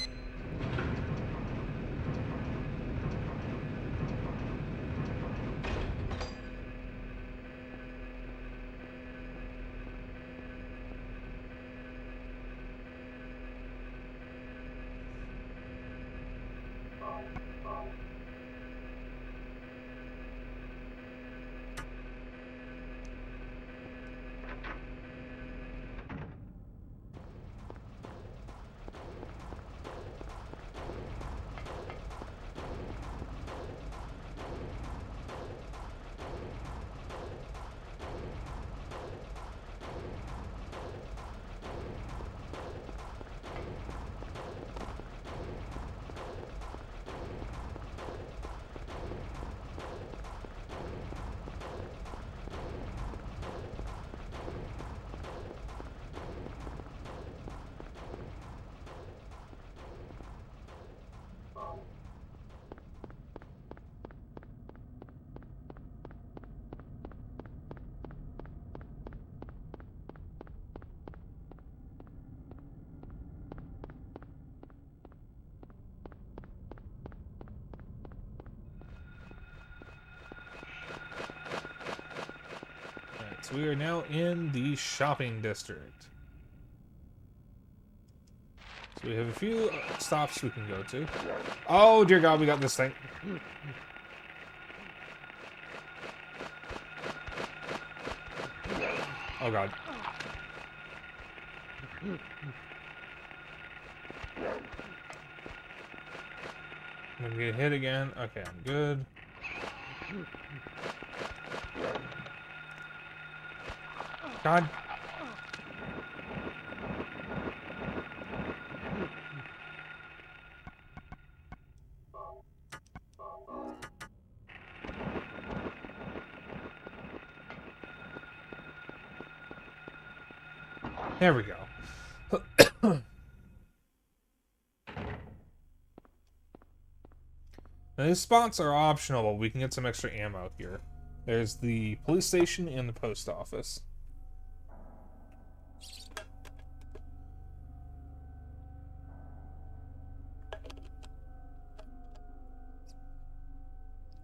So we are now in the shopping district. So we have a few stops we can go to. Oh dear God, we got this thing. Oh God. I'm gonna get hit again. Okay, I'm good. God. There we go. Now, these spots are optional, but we can get some extra ammo here. There's the police station and the post office.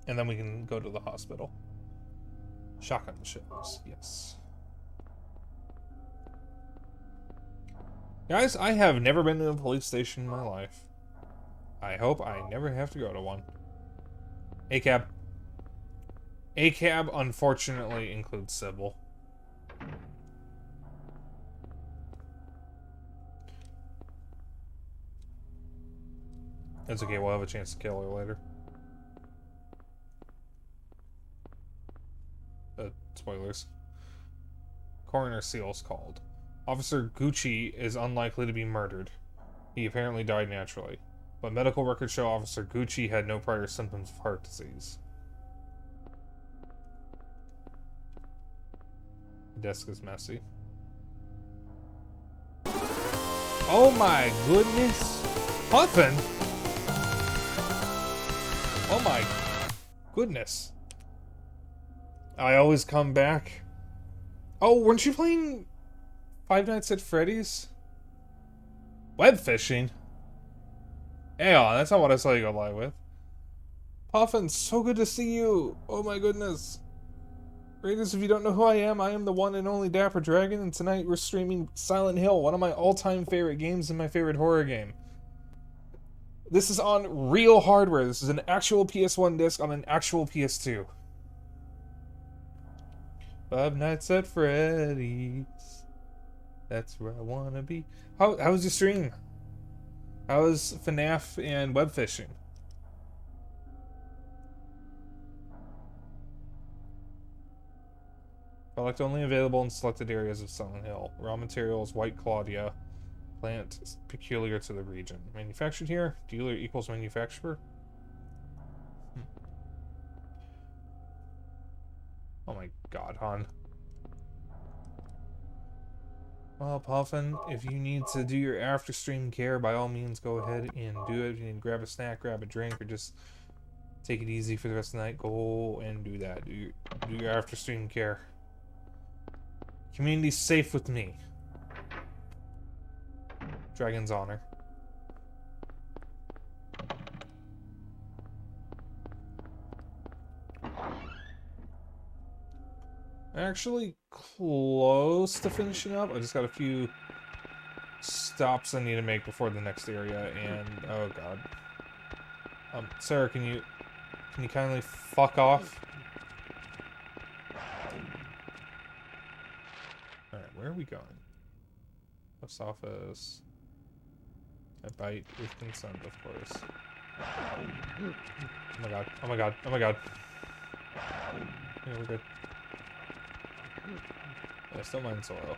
And then we can go to the hospital. Shotgun shells, yes. Guys, I have never been to a police station in my life. I hope I never have to go to one. ACAB. ACAB, unfortunately, includes civil. That's okay, we'll have a chance to kill her later. Spoilers. Coroner Seals called. Officer Gucci is unlikely to be murdered. He apparently died naturally. But medical records show Officer Gucci had no prior symptoms of heart disease. The desk is messy. Oh my goodness! Puffin! Oh my goodness. I always come back. Oh, weren't you playing Five Nights at Freddy's? Web fishing? Yeah, that's not what I saw you go live with. Puffin, so good to see you. Oh my goodness. Raiders, if you don't know who I am the one and only Dapper Dragon, and tonight we're streaming Silent Hill, one of my all-time favorite games and my favorite horror game. This is on real hardware. This is an actual PS1 disc on an actual PS2. Five Nights at Freddy's. That's where I wanna be. How was your stream? How was FNAF and web fishing? Product only available in selected areas of Silent Hill. Raw materials, White Claudia. Plant peculiar to the region. Manufactured here? Dealer equals manufacturer? Oh my god, hon. Well, Puffin, if you need to do your after stream care, by all means go ahead and do it. If you need to grab a snack, grab a drink, or just take it easy for the rest of the night, go and do that. Do your after stream care. Community's safe with me. Dragon's Honor. Actually close to finishing up. I just got a few stops I need to make before the next area, and oh god. Sarah, can you kindly fuck off? Alright, where are we going? Post office. I bite with consent, of course. Oh my god, oh my god, oh my god. Yeah, we're good. Yeah, still mine soil.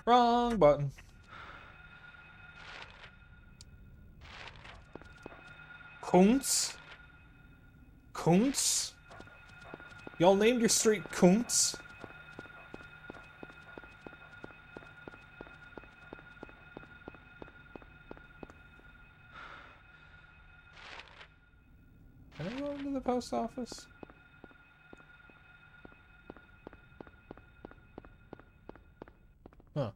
Wrong button. Kuntz? Kuntz? Y'all named your street Kuntz? Can I go into the post office? Huh.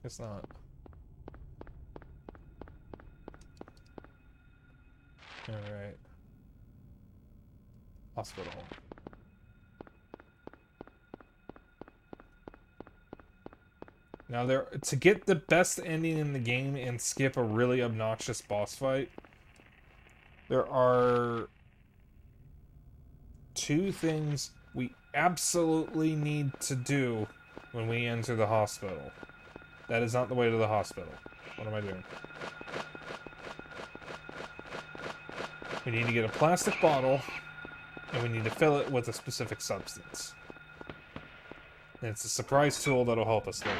Guess not. Alright. Hospital. Now to get the best ending in the game and skip a really obnoxious boss fight, there are two things we absolutely need to do when we enter the hospital. That is not the way to the hospital. What am I doing? We need to get a plastic bottle, and we need to fill it with a specific substance. And it's a surprise tool that'll help us later.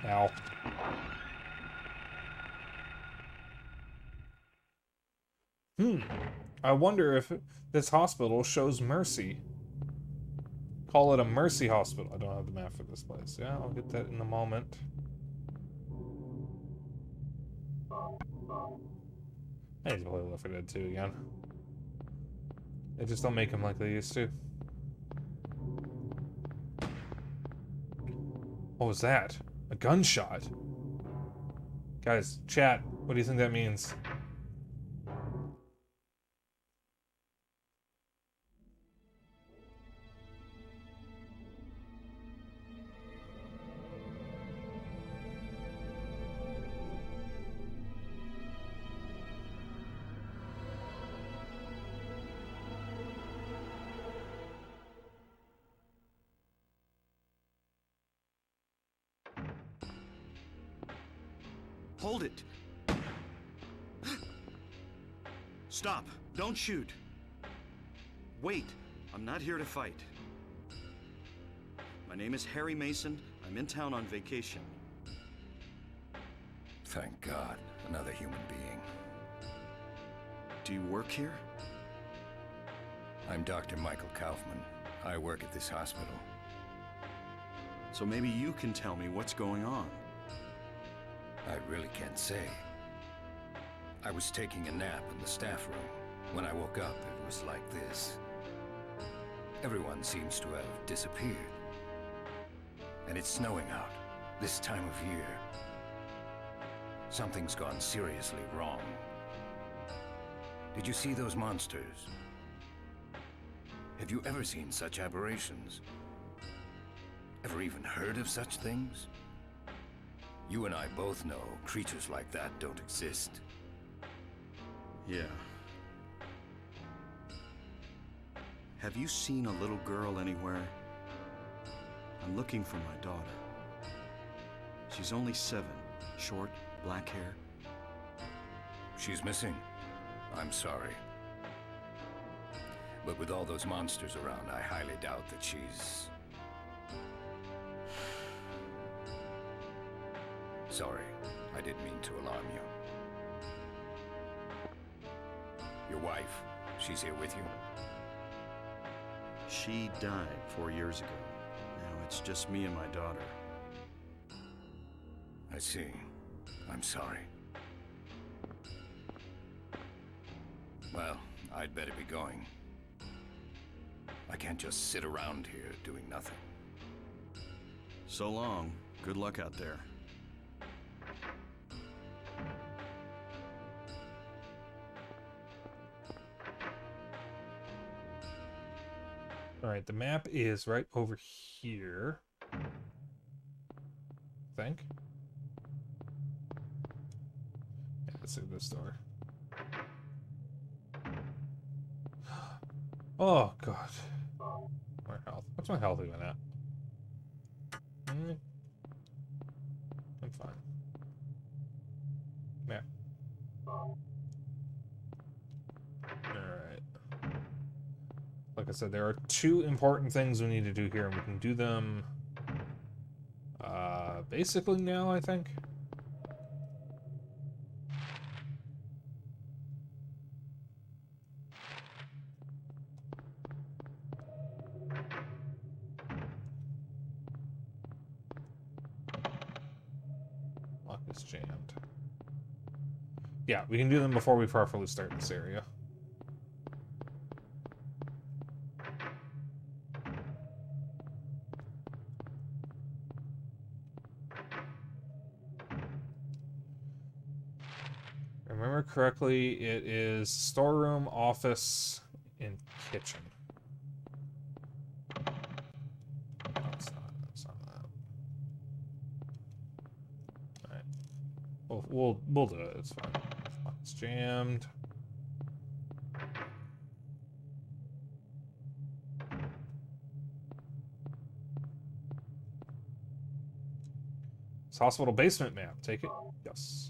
Ow. I wonder if this hospital shows mercy. Call it a mercy hospital. I don't have the map for this place. Yeah, I'll get that in a moment. I need to play Left 4 Dead 2 again. They just don't make them like they used to. What was that? A gunshot? Guys, chat, what do you think that means? Hold it! Stop! Don't shoot! Wait! I'm not here to fight. My name is Harry Mason. I'm in town on vacation. Thank God, another human being. Do you work here? I'm Dr. Michael Kaufman. I work at this hospital. So maybe you can tell me what's going on. I really can't say. I was taking a nap in the staff room. When I woke up, it was like this. Everyone seems to have disappeared. And it's snowing out, this time of year. Something's gone seriously wrong. Did you see those monsters? Have you ever seen such aberrations? Ever even heard of such things? You and I both know creatures like that don't exist. Yeah. Have you seen a little girl anywhere? I'm looking for my daughter. She's only 7, short, black hair. She's missing. I'm sorry. But with all those monsters around, I highly doubt that she's... Sorry, I didn't mean to alarm you. Your wife, she's here with you? She died 4 years ago. Now it's just me and my daughter. I see. I'm sorry. Well, I'd better be going. I can't just sit around here doing nothing. So long. Good luck out there. Alright, the map is right over here. I think. Yeah, let's see this door. Oh, God. My health. What's my health even at? I'm fine. Yeah. Alright. Like I said, there are 2 important things we need to do here, and we can do them basically now, I think. Lock is jammed. Yeah, we can do them before we properly start this area. Remember correctly, it is storeroom, office, and kitchen. No, it's not. It's not that. Alright. We'll do it. It's fine. It's jammed. It's hospital basement map. Take it. Yes.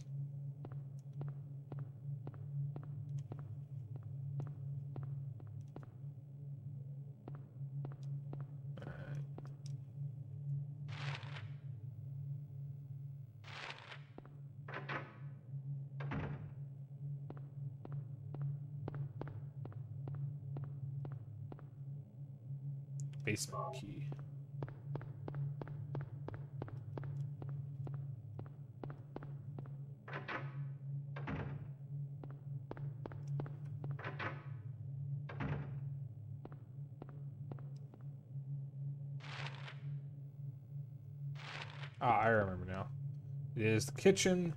Basement key. Ah, I remember now. It is the kitchen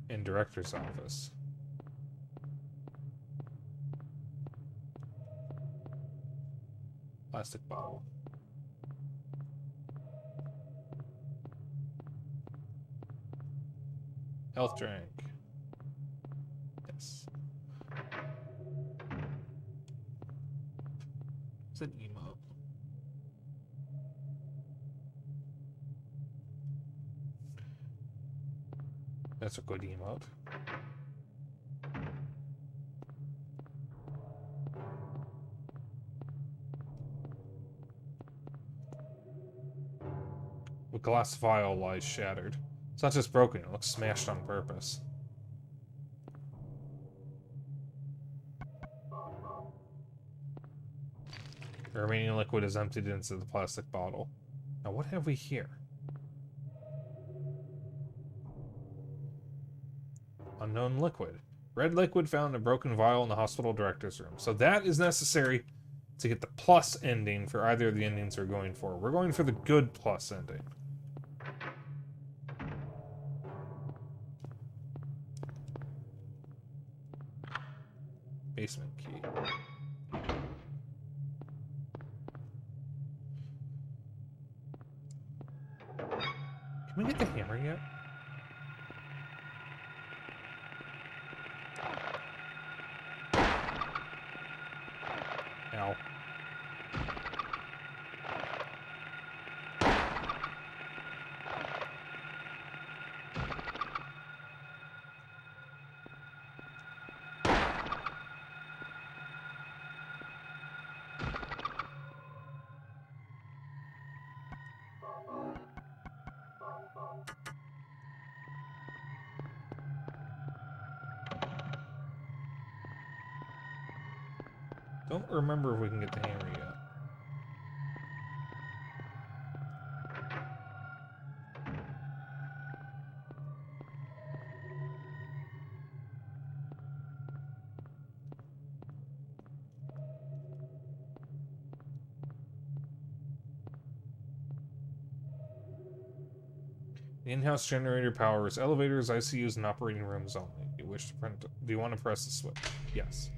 and director's office. Plastic bottle. Health drink. Yes. It's an emote. That's a good emote. The glass vial lies shattered. It's not just broken, it looks smashed on purpose. The remaining liquid is emptied into the plastic bottle. Now what have we here? Unknown liquid. Red liquid found in a broken vial in the hospital director's room. So that is necessary to get the plus ending for either of the endings we're going for. We're going for the good plus ending. Basement key. Can we get the hammer yet? Ow. Don't remember if we can get the hammer yet. The in-house generator powers elevators, ICUs, and operating rooms only. Do you want to press the switch? Yes.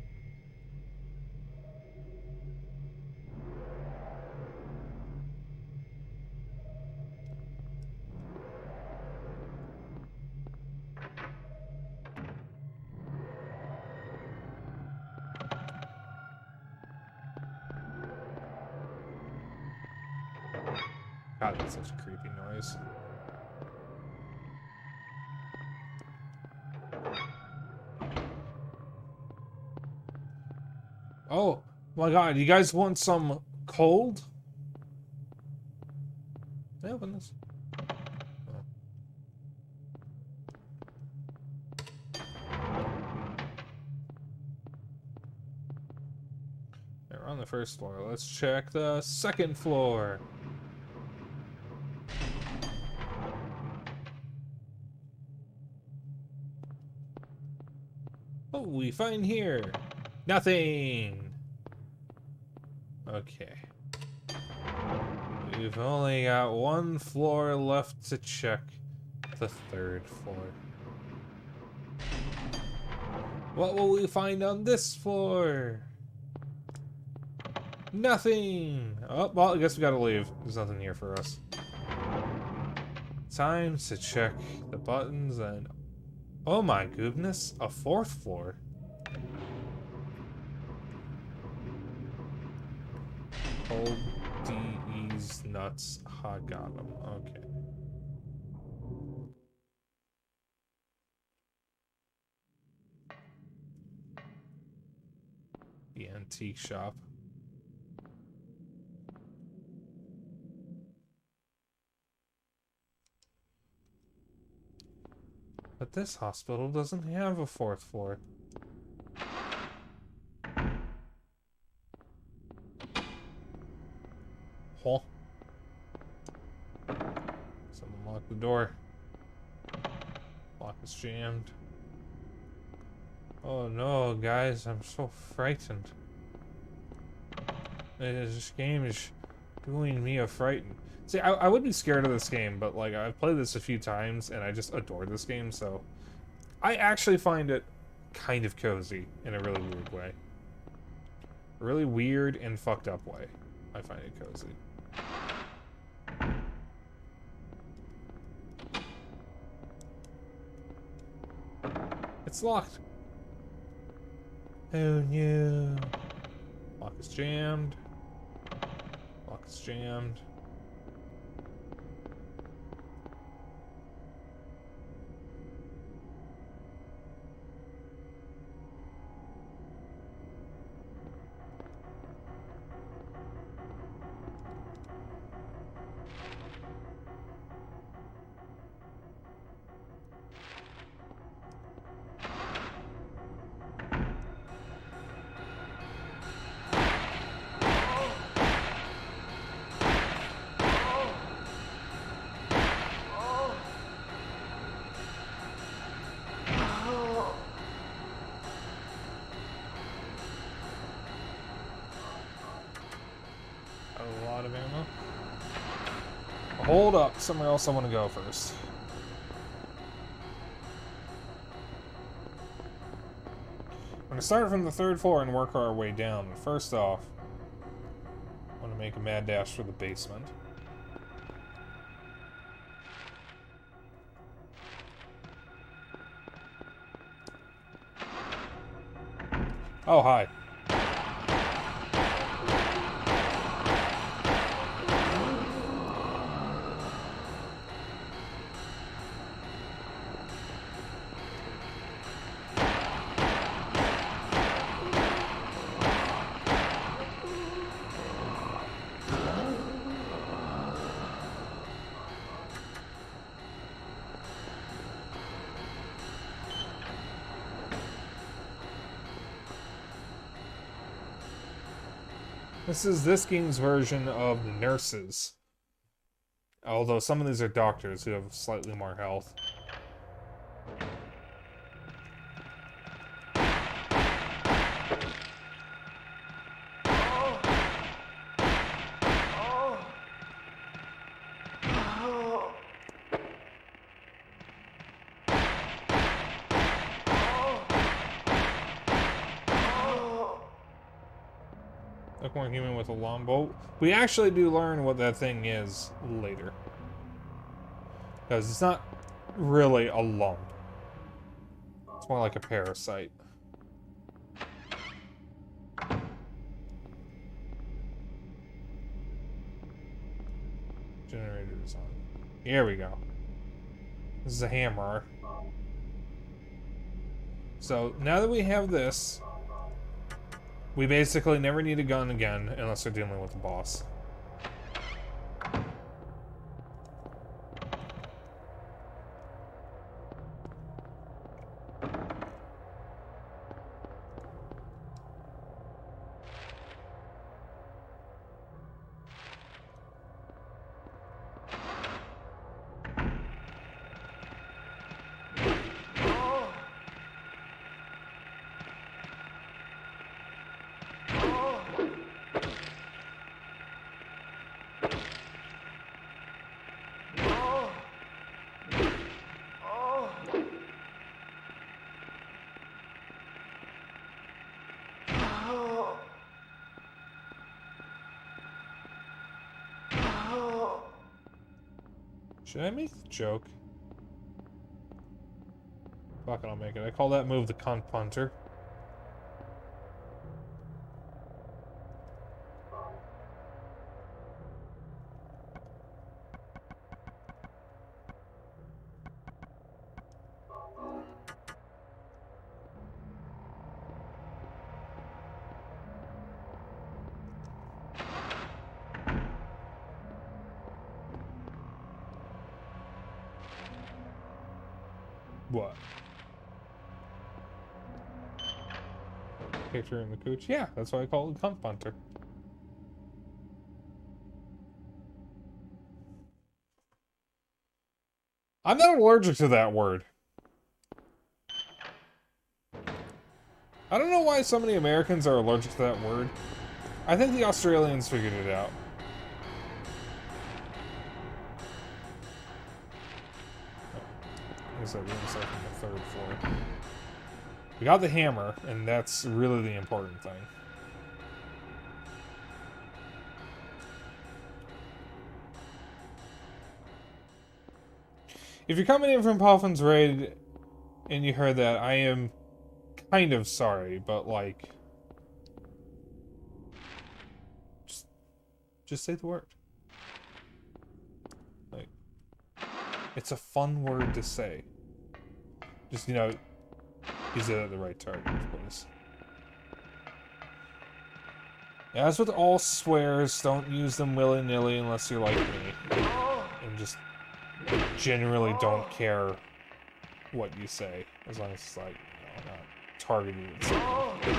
God, that's such a creepy noise. Oh my god, you guys want some cold? Can I open this? Oh. We're on the first floor. Let's check the second floor. What will we find here? Nothing! Okay. We've only got one floor left to check. The third floor. What will we find on this floor? Nothing! Oh, well, I guess we gotta leave. There's nothing here for us. Time to check the buttons and... Oh my goodness, a fourth floor. Hold DE's nuts. Ha, got him. Okay. The antique shop. But this hospital doesn't have a fourth floor. Huh? Someone lock the door. Lock is jammed. Oh no, guys, I'm so frightened. This game is doing me a frighten. See, I would be scared of this game, but like I've played this a few times and I just adore this game, so I actually find it kind of cozy in a really weird way. A really weird and fucked up way. I find it cozy. It's locked. Oh no. Lock is jammed. Lock is jammed. A lot of ammo. Hold up, somewhere else I want to go first. We're going to start from the 3rd floor and work our way down. First off, I want to make a mad dash for the basement. Oh, hi. This is this game's version of the nurses. Although some of these are doctors who have slightly more health. Look more human with a longbow. We actually do learn what that thing is later. Because it's not really a lump. It's more like a parasite. Generator is on. Here we go. This is a hammer. So, now that we have this, we basically never need a gun again unless we're dealing with the boss. Should I make the joke? Fuck it, I'll make it. I call that move the cunt punter. What? Kicked her in the cooch? Yeah, that's why I call it cunt punter. I'm not allergic to that word. I don't know why so many Americans are allergic to that word. I think the Australians figured it out. I guess that room is like on the 3rd floor. We got the hammer, and that's really the important thing. If you're coming in from Puffin's Raid and you heard that, I am kind of sorry, but like, just say the word. Like, it's a fun word to say. Just, you know, use it at the right target, of course. As with all swears, don't use them willy-nilly unless you're like me. And just generally don't care what you say, as long as it's like, you know, not targeted at something.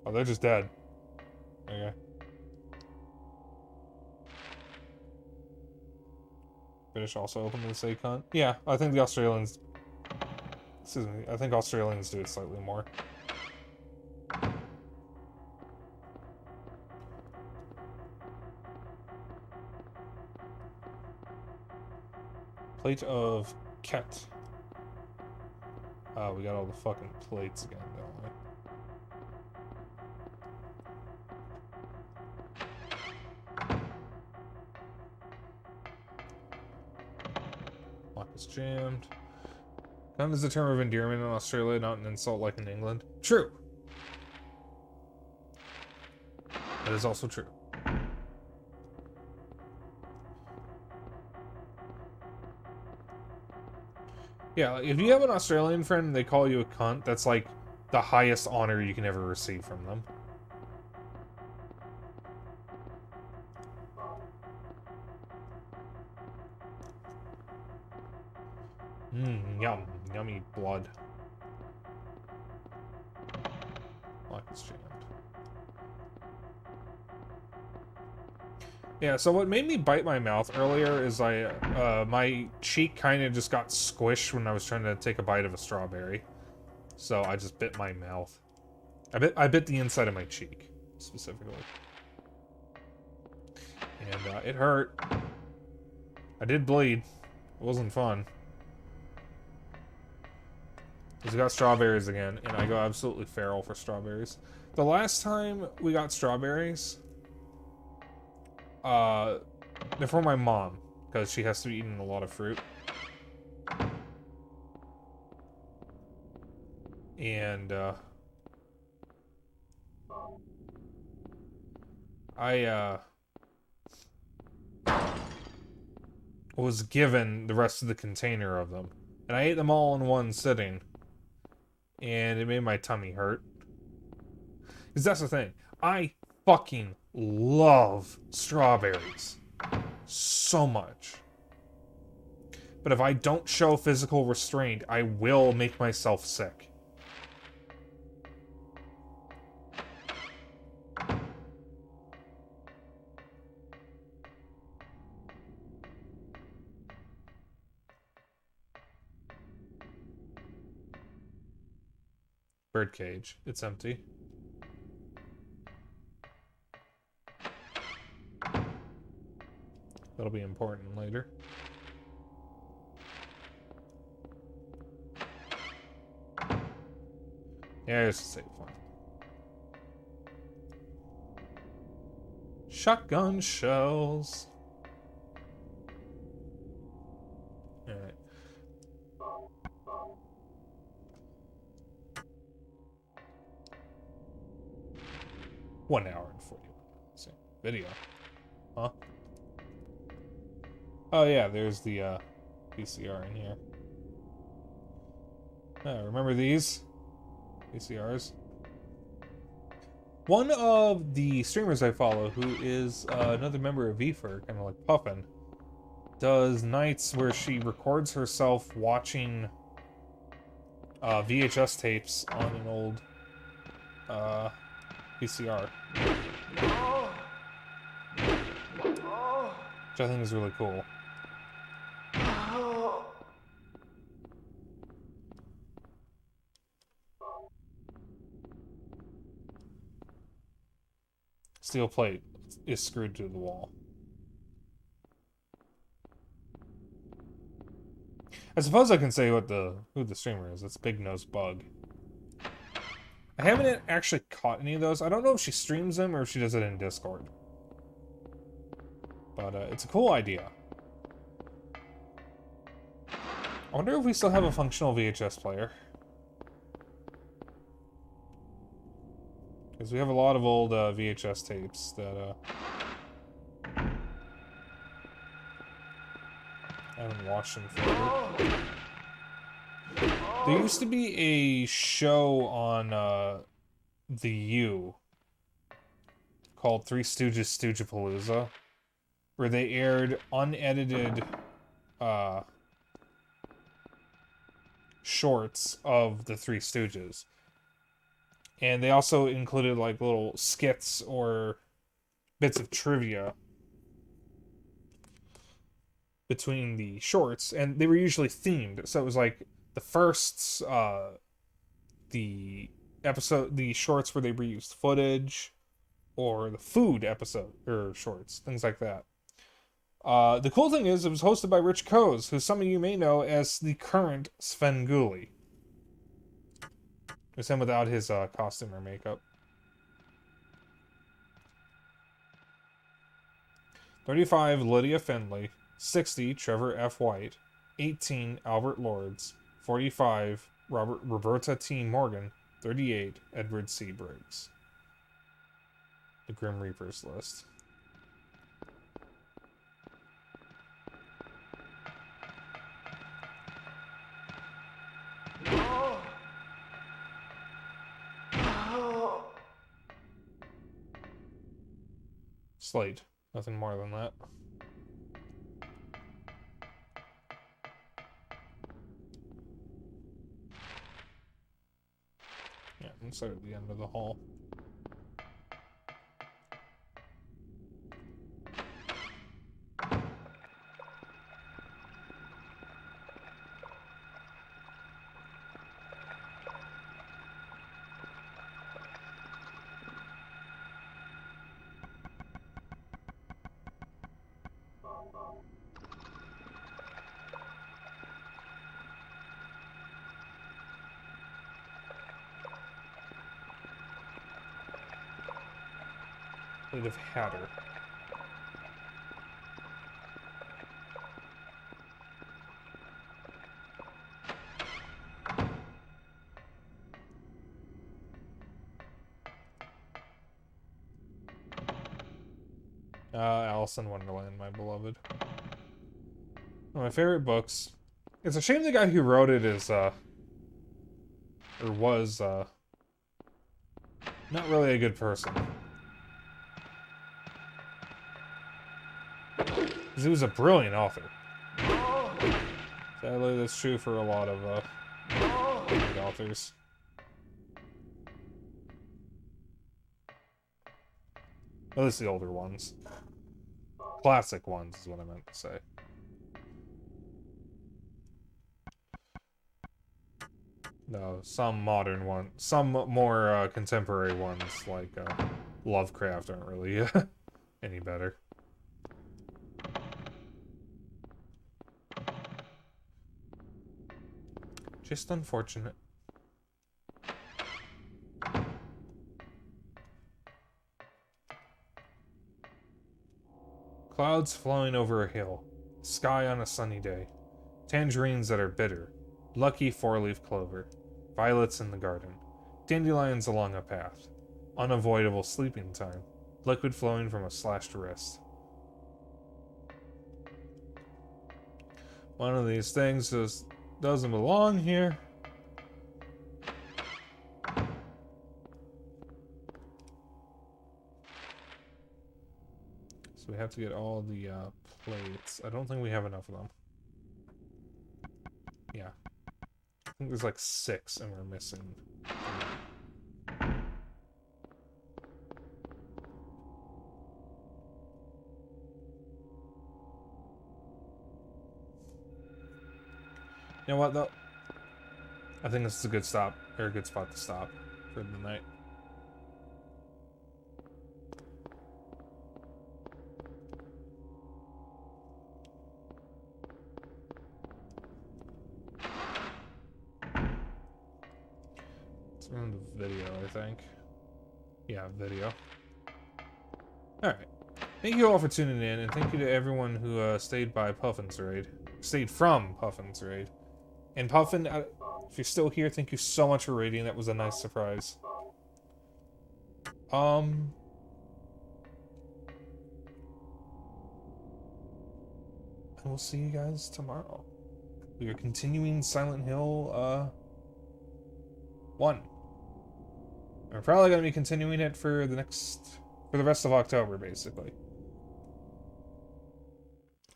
Oh, they're just dead. Okay. British also open to say cunt? Yeah, I think the Australians... Excuse me, I think Australians do it slightly more. Plate of ket. We got all the fucking plates again, don't we? Lock is jammed. Cunt is a term of endearment in Australia, not an insult like in England. True. That is also true. Yeah, if you have an Australian friend and they call you a cunt, that's like the highest honor you can ever receive from them. Yum. Yummy blood. Lock is jammed. Yeah, so what made me bite my mouth earlier is my cheek kind of just got squished when I was trying to take a bite of a strawberry. So I just bit my mouth. I bit the inside of my cheek, specifically. And it hurt. I did bleed. It wasn't fun. Because we got strawberries again, and I go absolutely feral for strawberries. The last time we got strawberries... they're for my mom, because she has to be eating a lot of fruit. And, I was given the rest of the container of them. And I ate them all in one sitting. And it made my tummy hurt. Because that's the thing. I fucking love strawberries so much. But if I don't show physical restraint, I will make myself sick. Birdcage. It's empty. That'll be important later. Yeah, it's a safe one. Shotgun shells. Alright. One hour and 41 minutes. Video. Huh? Oh yeah, there's the VCR in here. Remember these? VCRs. One of the streamers I follow, who is another member of VFur, kind of like Puffin, does nights where she records herself watching VHS tapes on an old VCR. which I think is really cool. Steel plate is screwed to the wall. I suppose I can say who the streamer is. It's Big Nose Bug. I haven't actually caught any of those. I don't know if she streams them or if she does it in Discord. But it's a cool idea. I wonder if we still have a functional VHS player. Because we have a lot of old VHS tapes that I haven't watched in forever. There used to be a show on the U called Three Stooges Stoogepalooza, where they aired unedited shorts of the Three Stooges. And they also included like little skits or bits of trivia between the shorts, and they were usually themed. So it was like the firsts, the shorts where they reused footage, or the food episode or shorts, things like that. The cool thing is, it was hosted by Rich Koz, who some of you may know as the current Svengoolie. It's him without his costume or makeup. 35, Lydia Findlay. 60, Trevor F. White. 18, Albert Lords. 45, Roberta T. Morgan. 38, Edward C. Briggs. The Grim Reapers list. Slate. Nothing more than that. Yeah, I'm start at the end of the hall. Plate of Hatter. Alice in Wonderland, my beloved. One of my favorite books. It's a shame the guy who wrote it is, or was, not really a good person. Because he was a brilliant author. Sadly, that's true for a lot of, great authors. At least the older ones. Classic ones is what I meant to say. No, some modern ones, some more contemporary ones like Lovecraft aren't really any better. Just unfortunate. Clouds flowing over a hill, sky on a sunny day, tangerines that are bitter, lucky four-leaf clover, violets in the garden, dandelions along a path, unavoidable sleeping time, liquid flowing from a slashed wrist. One of these things just doesn't belong here. So we have to get all the plates. I don't think we have enough of them. Yeah. I think there's like 6 and we're missing 3. You know what, though? I think this is a good stop, or a good spot to stop for the night. It's on the video, I think. Yeah, video. Alright. Thank you all for tuning in, and thank you to everyone who stayed by Puffin's raid. Stayed from Puffin's raid. And Puffin, if you're still here, thank you so much for raiding. That was a nice surprise. And we'll see you guys tomorrow. We are continuing Silent Hill, 1. We're probably going to be continuing it for the rest of October, basically.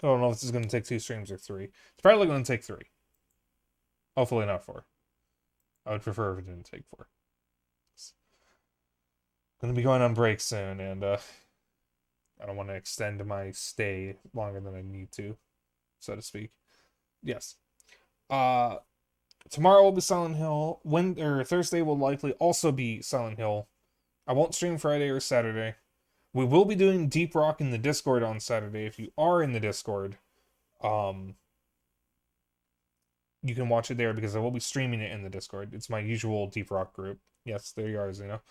I don't know if this is going to take 2 streams or 3. It's probably going to take 3. Hopefully not 4. I would prefer if it didn't take 4. I'm going to be going on break soon, and I don't want to extend my stay longer than I need to, so to speak. Yes. Tomorrow will be Silent Hill. Thursday will likely also be Silent Hill. I won't stream Friday or Saturday. We will be doing Deep Rock in the Discord on Saturday. If you are in the Discord, you can watch it there because I will be streaming it in the Discord. It's my usual Deep Rock group. Yes, there you are, Zeno.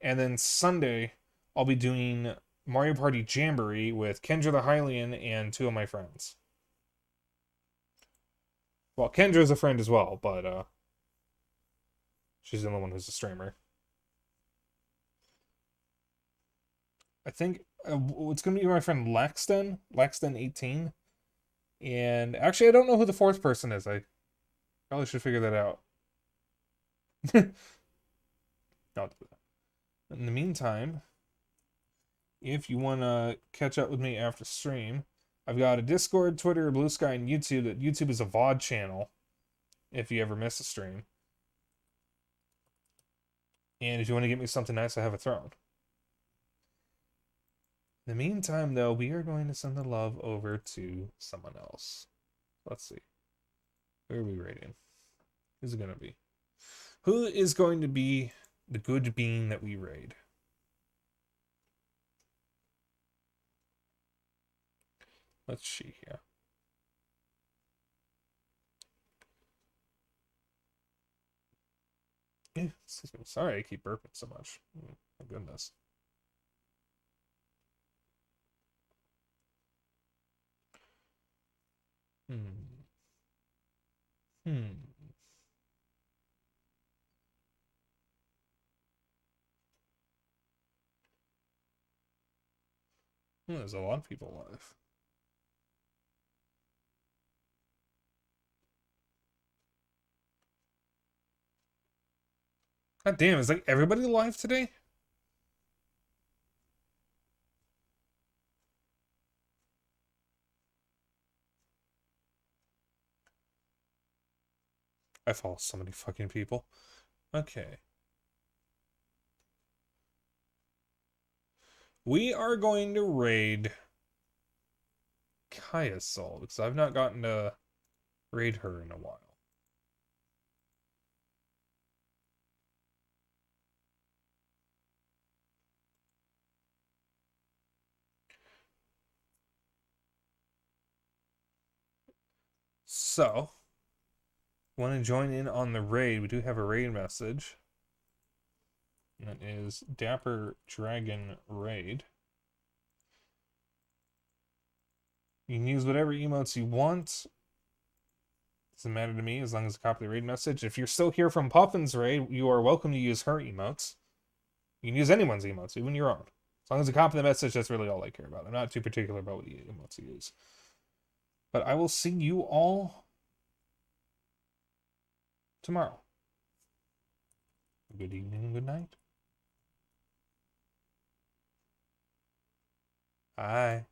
And then Sunday, I'll be doing Mario Party Jamboree with Kendra the Hylian and 2 of my friends. Well, Kendra's a friend as well, but she's the only one who's a streamer. I think it's going to be my friend Lexden18. And actually, I don't know who the 4th person is. I probably should figure that out. I'll do that. In the meantime, if you want to catch up with me after stream, I've got a Discord, Twitter, Blue Sky, and YouTube. YouTube is a VOD channel, if you ever miss a stream. And if you want to get me something nice, I have a throne. In the meantime, though, we are going to send the love over to someone else. Let's see. Who are we rating? Who's it going to be? Who is going to be the good bean that we raid? Let's see here. Sorry I keep burping so much. Oh, my goodness. There's a lot of people live. God damn, is like everybody live today? I follow so many fucking people. Okay. We are going to raid Kaya's soul, because I've not gotten to raid her in a while. So, want to join in on the raid? We do have a raid message. That is Dapper Dragon Raid. You can use whatever emotes you want. Doesn't matter to me as long as you copy the raid message. If you're still here from Puffin's raid, you are welcome to use her emotes. You can use anyone's emotes, even your own. As long as you copy the message, that's really all I care about. I'm not too particular about what emotes you use. But I will see you all tomorrow. Good evening and good night. Bye.